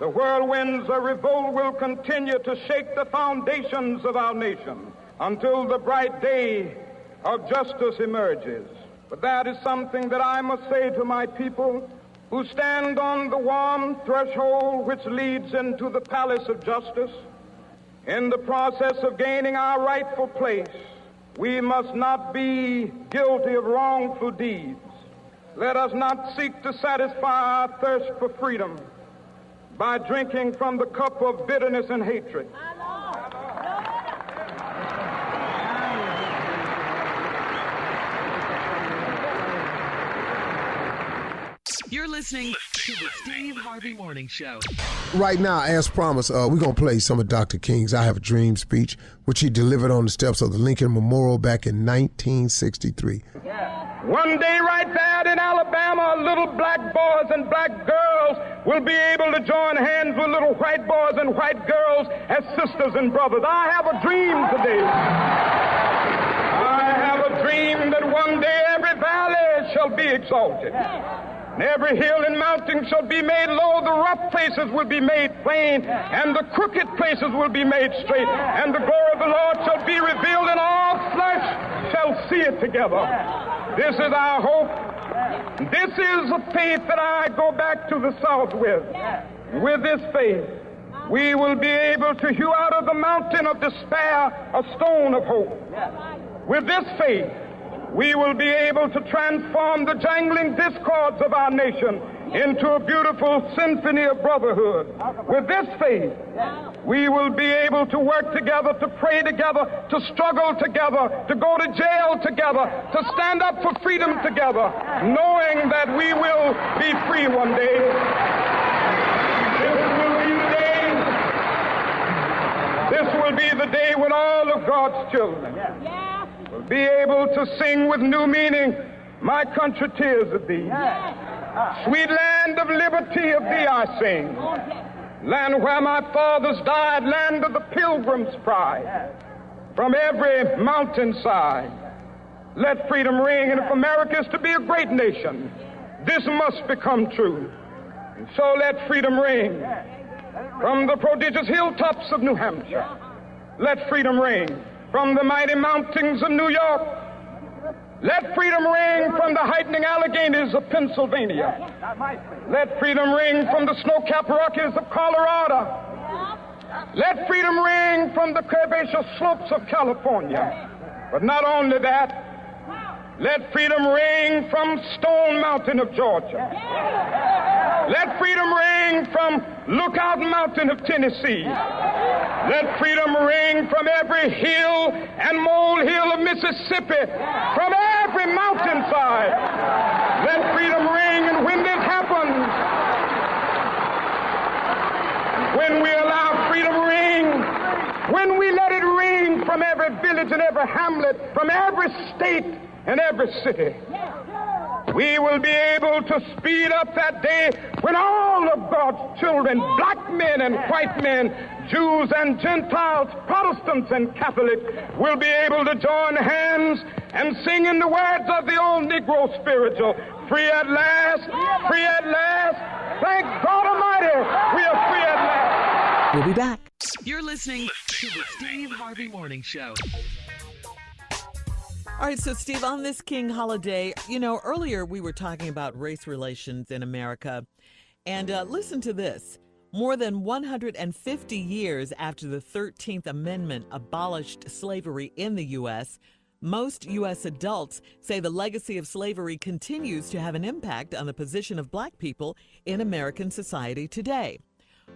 The whirlwinds of revolt will continue to shake the foundations of our nation until the bright day of justice emerges. But that is something that I must say to my people who stand on the warm threshold which leads into the palace of justice. In the process of gaining our rightful place, we must not be guilty of wrongful deeds. Let us not seek to satisfy our thirst for freedom by drinking from the cup of bitterness and hatred. You're listening to the Steve Harvey Morning Show. Right now, as promised, we're going to play some of Dr. King's I Have a Dream speech, which he delivered on the steps of the Lincoln Memorial back in 1963. One day right there in Alabama, little black boys and black girls will be able to join hands with little white boys and white girls as sisters and brothers. I have a dream today. I have a dream that one day every valley shall be exalted. And every hill and mountain shall be made low, the rough places will be made plain, and the crooked places will be made straight, and the glory of the Lord shall be revealed, and all flesh shall see it together. This is our hope. This is a faith that I go back to the South with. With this faith, we will be able to hew out of the mountain of despair a stone of hope. With this faith, we will be able to transform the jangling discords of our nation into a beautiful symphony of brotherhood. With this faith, we will be able to work together, to pray together, to struggle together, to go to jail together, to stand up for freedom together, knowing that we will be free one day. This will be the day when all of God's children will be able to sing with new meaning, my country, tears of thee. Sweet land of liberty, of thee I sing. Land where my fathers died, land of the pilgrim's pride. From every mountainside, let freedom ring. And if America is to be a great nation, this must become true. And so let freedom ring. From the prodigious hilltops of New Hampshire, let freedom ring. From the mighty mountains of New York, let freedom ring. From the heightening Alleghenies of Pennsylvania, let freedom ring. From the snow-capped Rockies of Colorado, let freedom ring. From the curvaceous slopes of California. But not only that, let freedom ring from Stone Mountain of Georgia. Let freedom ring from Lookout Mountain of Tennessee. Let freedom ring from every hill and molehill of Mississippi, from every mountainside. Let freedom ring, and when this happens, when we allow freedom ring, when we let it ring from from every village and every hamlet, from every state and every city. We will be able to speed up that day when all of God's children, black men and white men, Jews and Gentiles, Protestants and Catholics, will be able to join hands and sing in the words of the old Negro spiritual, free at last, free at last. Thank God Almighty, we are free at last. We'll be back. You're listening to the Steve Harvey Morning Show. All right, so Steve, on this King holiday, earlier we were talking about race relations in America. And listen to this. More than 150 years after the 13th Amendment abolished slavery in the U.S., most U.S. adults say the legacy of slavery continues to have an impact on the position of black people in American society today.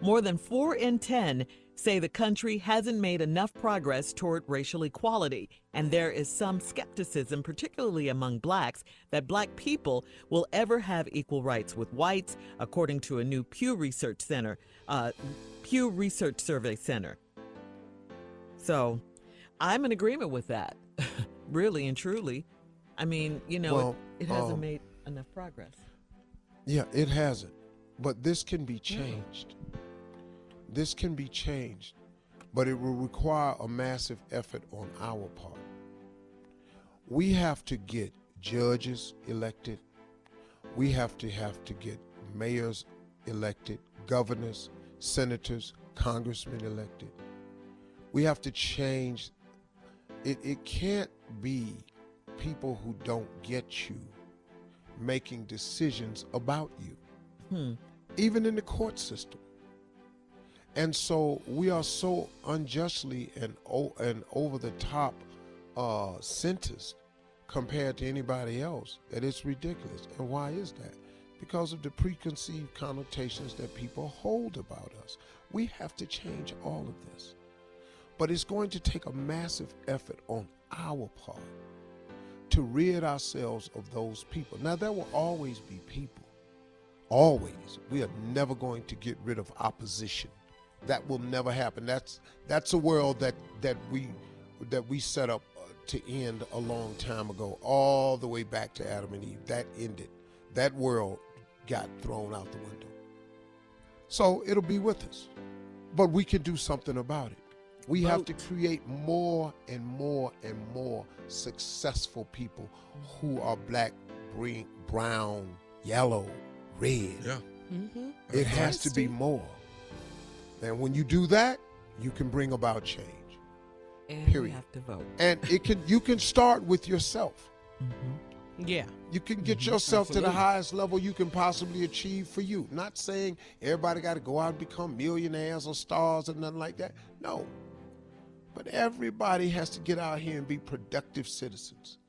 More than 4 in 10 say the country hasn't made enough progress toward racial equality, and there is some skepticism, particularly among blacks, that black people will ever have equal rights with whites, according to a new Pew Research Survey Center. So I'm in agreement with that, really and truly. I mean, it hasn't made enough progress. Yeah, it hasn't. But this can be changed. This can be changed, but it will require a massive effort on our part. We have to get judges elected. We have to get mayors elected, governors, senators, congressmen elected. We have to change. It can't be people who don't get you making decisions about you, even in the court system. And so we are so unjustly and over the top sentenced compared to anybody else that it's ridiculous. And why is that? Because of the preconceived connotations that people hold about us. We have to change all of this. But it's going to take a massive effort on our part to rid ourselves of those people. Now, there will always be people. Always. We are never going to get rid of opposition. That will never happen. That's a world that we set up to end a long time ago, all the way back to Adam and Eve. That ended. That world got thrown out the window. So it'll be with us. But we can do something about it. We have to create more and more and more successful people who are black, green, brown, yellow, red. Yeah. Mm-hmm. It has to be more. And when you do that, you can bring about change. And period. You have to vote. And you can start with yourself. Mm-hmm. Yeah. You can get yourself to the highest level you can possibly achieve for you. Not saying everybody got to go out and become millionaires or stars or nothing like that. No. But everybody has to get out here and be productive citizens.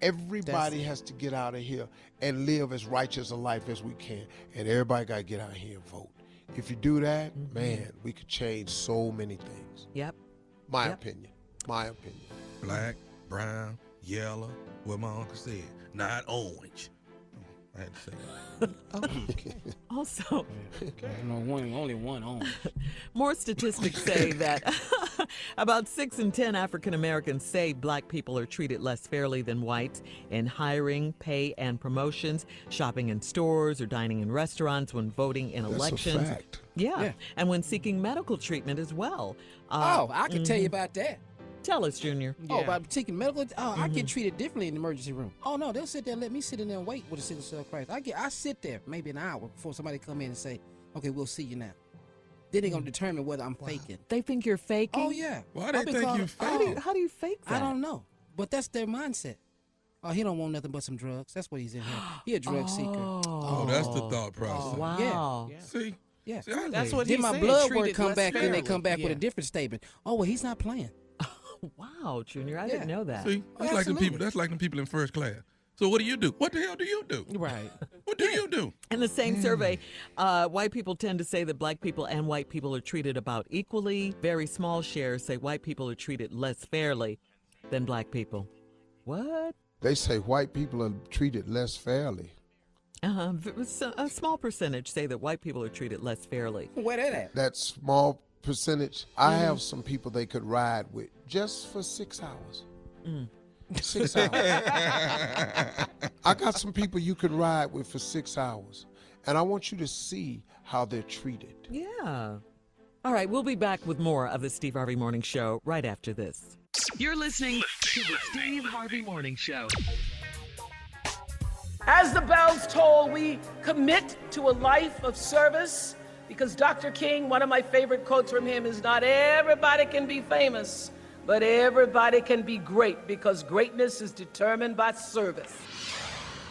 Everybody has to get out of here and live as righteous a life as we can. And everybody got to get out here and vote. If you do that, man, we could change so many things. Yep. My opinion. Black, brown, yellow, what my uncle said, not orange. I had to say that. Also, only one on. More statistics say that about 6 in 10 African Americans say black people are treated less fairly than whites in hiring, pay, and promotions, shopping in stores or dining in restaurants, when voting in elections. That's a fact. Yeah, and when seeking medical treatment as well. I can tell you about that. Tell us, Junior. Oh, about taking medical. I get treated differently in the emergency room. Oh no, they'll sit there and let me sit in there and wait with a signature of Christ. I sit there maybe an hour before somebody come in and say, "Okay, we'll see you now." Then they're gonna determine whether I'm faking. They think you're faking. Oh yeah. Why they think you faking? How do you fake that? I don't know, but that's their mindset. Oh, he don't want nothing but some drugs. That's what he's in here. He a drug seeker. Oh, that's the thought process. Wow. Yeah. See. Yeah. That's what then he's my saying. blood Treated work come less back, then they fairly. come back with a different statement. Oh well, he's not playing. Wow, Junior, I didn't know that. See, that's like them people. That's like them people in first class. So what do you do? What the hell do you do? Right. What do you do? In the same survey, white people tend to say that black people and white people are treated about equally. Very small shares say white people are treated less fairly than black people. What? They say white people are treated less fairly. A small percentage say that white people are treated less fairly. Where that at? That small percentage, I have some people they could ride with just for 6 hours. 6 hours. I got some people you can ride with for 6 hours. And I want you to see how they're treated. Yeah. All right, we'll be back with more of the Steve Harvey Morning Show right after this. You're listening to the Steve Harvey Morning Show. As the bells toll, we commit to a life of service because Dr. King, one of my favorite quotes from him is, not everybody can be famous, but everybody can be great because greatness is determined by service.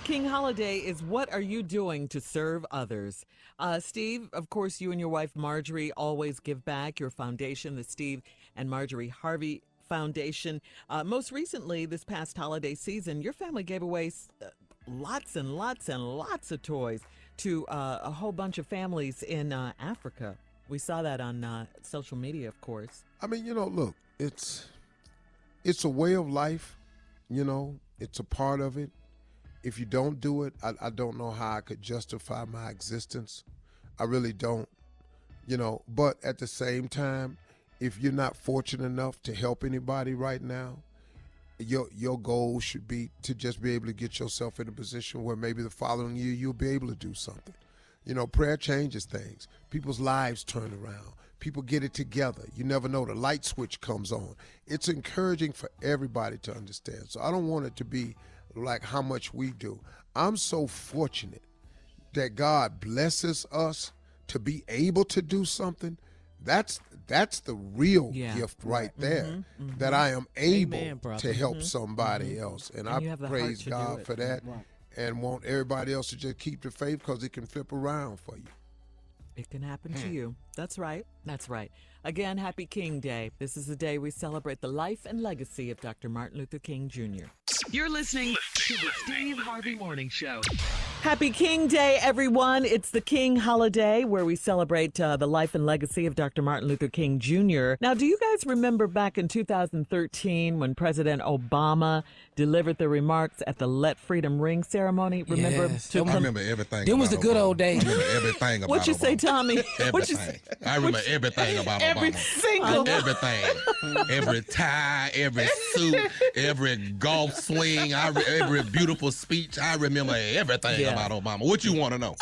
King Holiday is what are you doing to serve others? Steve, of course, you and your wife Marjorie always give back. Your foundation, the Steve and Marjorie Harvey Foundation. Most recently, this past holiday season, your family gave away lots and lots and lots of toys to a whole bunch of families in Africa. We saw that on social media, of course. I mean, look, it's a way of life, it's a part of it. If you don't do it, I don't know how I could justify my existence. I really don't, but at the same time, if you're not fortunate enough to help anybody right now, your goal should be to just be able to get yourself in a position where maybe the following year you'll be able to do something. Prayer changes things. People's lives turn around. People get it together. You never know, the light switch comes on. It's encouraging for everybody to understand. So I don't want it to be like how much we do. I'm so fortunate that God blesses us to be able to do something. That's the real gift right there, that I am able to help somebody else. And I praise God for that and want everybody else to just keep the faith because it can flip around for you. It can happen to you. That's right. That's right. Again, happy King Day. This is the day we celebrate the life and legacy of Dr. Martin Luther King Jr. You're listening to the Steve Harvey Morning Show. Happy King Day, everyone. It's the King holiday where we celebrate the life and legacy of Dr. Martin Luther King Jr. Now, do you guys remember back in 2013 when President Obama delivered the remarks at the Let Freedom Ring ceremony? Remember? Yes. I remember everything. Them was the good old days. I remember everything about What you Obama. say, Tommy? Everything. I remember everything about every Obama. single Everything. Every tie, every suit, every golf swing, every beautiful speech. I remember everything about Obama. What you want to know?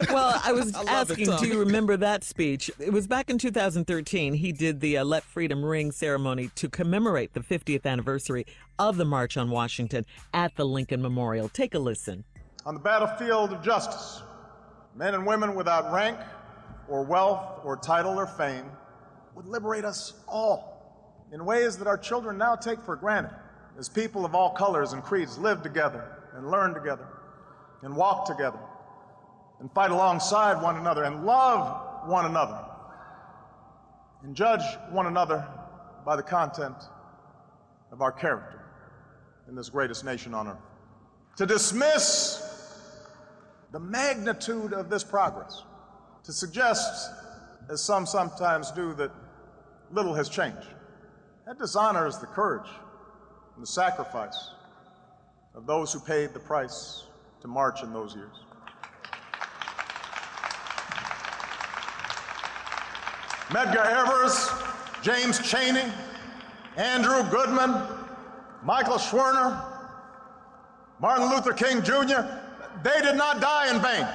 Well, I was asking, do you remember that speech? It was back in 2013. He did the Let Freedom Ring ceremony to commemorate the 50th anniversary of the March on Washington at the Lincoln Memorial. Take a listen. On the battlefield of justice, men and women without rank or wealth or title or fame would liberate us all in ways that our children now take for granted as people of all colors and creeds live together and learn together and walk together and fight alongside one another and love one another and judge one another by the content of our character in this greatest nation on earth. To dismiss the magnitude of this progress, to suggest, as some sometimes do, that little has changed, that dishonors the courage and the sacrifice of those who paid the price to march in those years. Medgar Evers, James Chaney, Andrew Goodman, Michael Schwerner, Martin Luther King Jr., they did not die in vain.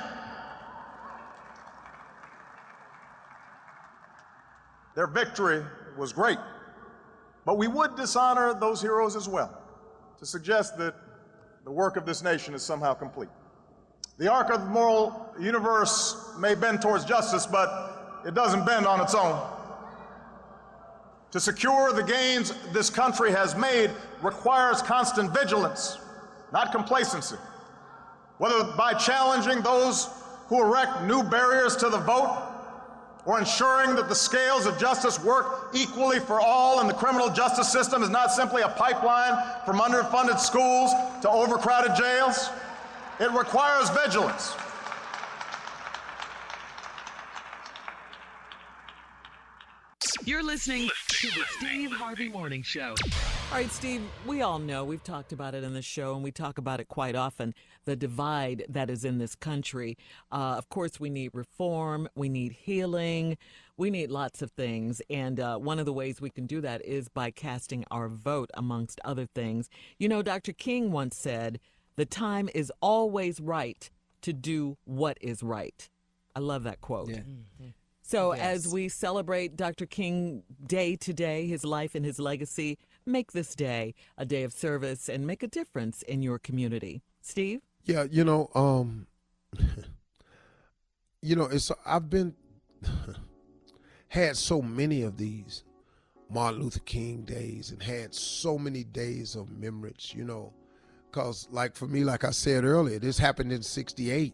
Their victory was great, but we would dishonor those heroes as well to suggest that the work of this nation is somehow complete. The arc of the moral universe may bend towards justice, but it doesn't bend on its own. To secure the gains this country has made requires constant vigilance, not complacency. Whether by challenging those who erect new barriers to the vote, or ensuring that the scales of justice work equally for all and the criminal justice system is not simply a pipeline from underfunded schools to overcrowded jails, it requires vigilance. You're listening to the Steve Harvey Morning Show. All right, Steve, we all know, we've talked about it in the show, and we talk about it quite often, the divide that is in this country. Of course, we need reform, we need healing, we need lots of things. And one of the ways we can do that is by casting our vote, amongst other things. You know, Dr. King once said, the time is always right to do what is right. I love that quote. Yeah. Mm-hmm. So as we celebrate Dr. King Day today, his life and his legacy, make this day a day of service and make a difference in your community. Steve? Yeah, I've been had so many of these Martin Luther King days and had so many days of remembrance, because like for me, like I said earlier, this happened in 1968.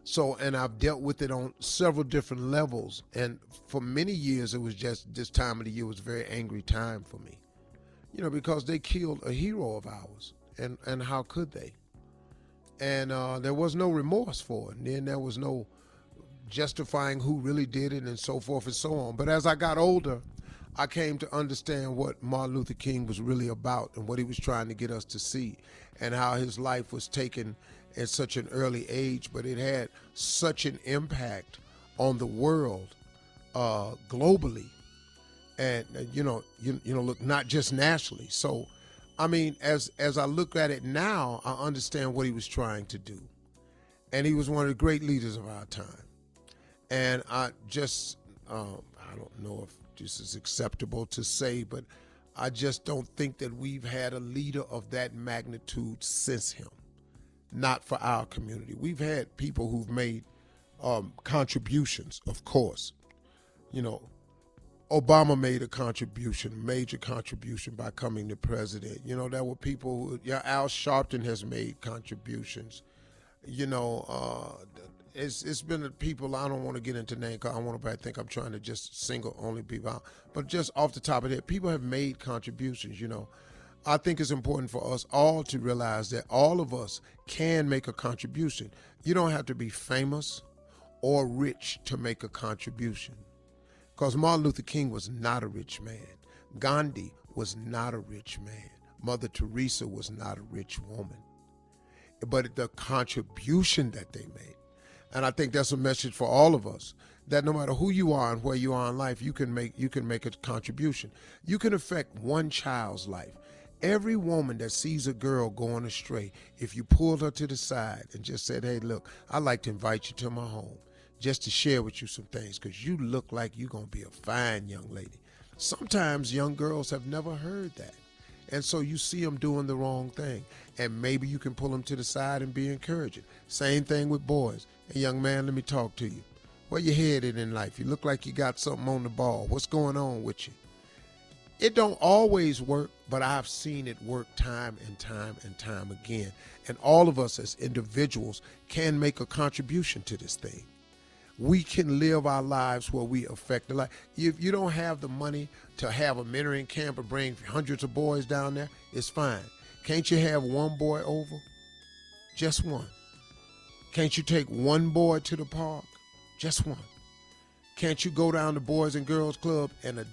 So, and I've dealt with it on several different levels. And for many years, it was just this time of the year was a very angry time for me, because they killed a hero of ours. And how could they? And there was no remorse for it. And then there was no justifying who really did it and so forth and so on. But as I got older, I came to understand what Martin Luther King was really about and what he was trying to get us to see, and how his life was taken at such an early age, but it had such an impact on the world globally, and look, not just nationally. So, I mean, as I look at it now, I understand what he was trying to do, and he was one of the great leaders of our time. And I just, I don't know if this is acceptable to say, but I just don't think that we've had a leader of that magnitude since him. Not for our community. We've had people who've made contributions, of course. Obama made a major contribution by coming to president. There were people Al Sharpton has made contributions. It's been the people, I don't want to get into names because I want to think I'm trying to just single only people out. But just off the top of that, people have made contributions, I think it's important for us all to realize that all of us can make a contribution. You don't have to be famous or rich to make a contribution. Because Martin Luther King was not a rich man. Gandhi was not a rich man. Mother Teresa was not a rich woman. But the contribution that they made. And I think that's a message for all of us, that no matter who you are and where you are in life, you can make a contribution. You can affect one child's life. Every woman that sees a girl going astray, if you pulled her to the side and just said, hey, look, I'd like to invite you to my home just to share with you some things because you look like you're going to be a fine young lady. Sometimes young girls have never heard that. And so you see them doing the wrong thing. And maybe you can pull them to the side and be encouraging. Same thing with boys. Hey, young man, let me talk to you. Where you headed in life? You look like you got something on the ball. What's going on with you? It don't always work, but I've seen it work time and time and time again. And all of us as individuals can make a contribution to this thing. We can live our lives where we affect the life. If you don't have the money to have a mentoring camp or bring hundreds of boys down there, it's fine. Can't you have one boy over? Just one. Can't you take one boy to the park? Just one. Can't you go down to Boys and Girls Club and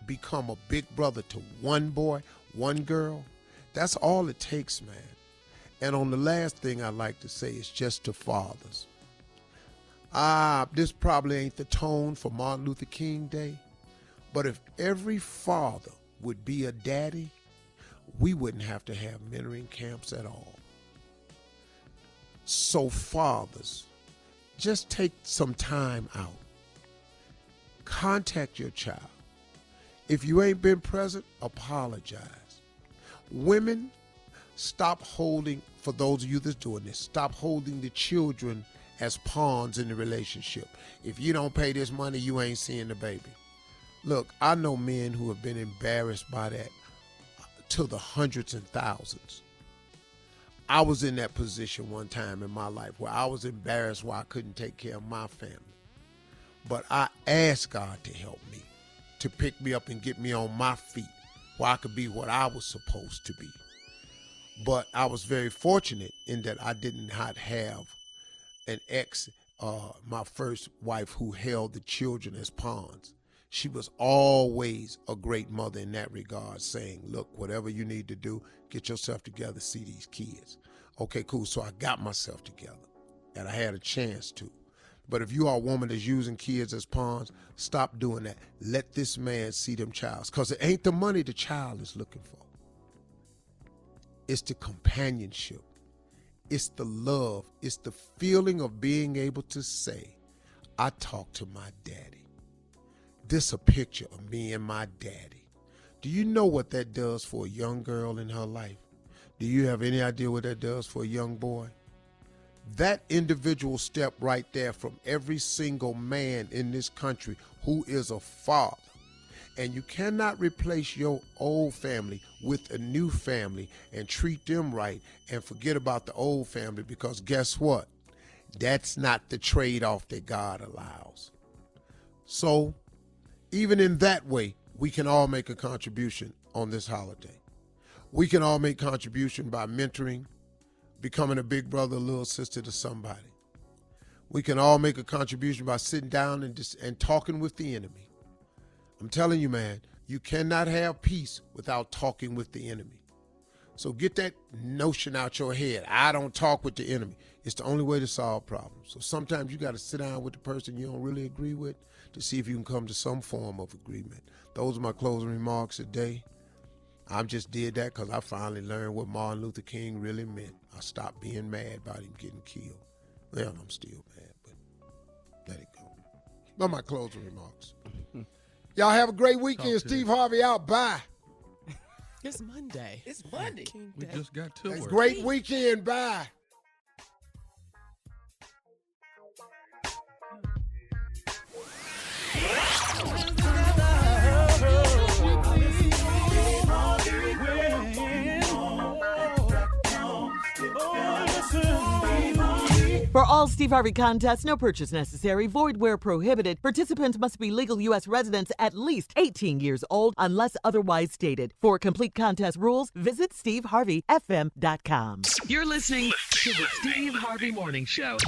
become a big brother to one boy, one girl? That's all it takes, man. And on the last thing I'd like to say is just to fathers. This probably ain't the tone for Martin Luther King Day, but if every father would be a daddy, we wouldn't have to have mentoring camps at all. So fathers, just take some time out. Contact your child. If you ain't been present, apologize. Women, stop holding, for those of you that's doing this, stop holding the children as pawns in the relationship. If you don't pay this money, you ain't seeing the baby. Look, I know men who have been embarrassed by that to the hundreds and thousands. I was in that position one time in my life where I was embarrassed why I couldn't take care of my family. But I asked God to help me, to pick me up and get me on my feet where I could be what I was supposed to be. But I was very fortunate in that I did not have an ex, my first wife, who held the children as pawns. She was always a great mother in that regard, saying, look, whatever you need to do, get yourself together, see these kids. Okay, cool. So I got myself together, and I had a chance to. But if you are a woman that's using kids as pawns, stop doing that. Let this man see them childs, because it ain't the money the child is looking for. It's the companionship. It's the love. It's the feeling of being able to say, I talked to my daddy. This a picture of me and my daddy. Do you know what that does for a young girl in her life? Do you have any idea what that does for a young boy? That individual step right there from every single man in this country who is a father. And you cannot replace your old family with a new family and treat them right and forget about the old family, because guess what? That's not the trade-off that God allows. So even in that way, we can all make a contribution on this holiday. We can all make contribution by mentoring, becoming a big brother, a little sister to somebody. We can all make a contribution by sitting down and talking with the enemy. I'm telling you, man, you cannot have peace without talking with the enemy. So get that notion out your head. I don't talk with the enemy. It's the only way to solve problems. So sometimes you got to sit down with the person you don't really agree with to see if you can come to some form of agreement. Those are my closing remarks today. I just did that because I finally learned what Martin Luther King really meant. I stopped being mad about him getting killed. Well, I'm still mad, but let it go. But my closing remarks. Y'all have a great weekend. Steve Harvey out. Bye. It's Monday. It's Monday. We just got to It's work. great weekend. Bye. For all Steve Harvey contests, no purchase necessary, void where prohibited. Participants must be legal U.S. residents at least 18 years old unless otherwise stated. For complete contest rules, visit SteveHarveyFM.com. You're listening to the Steve Harvey Morning Show.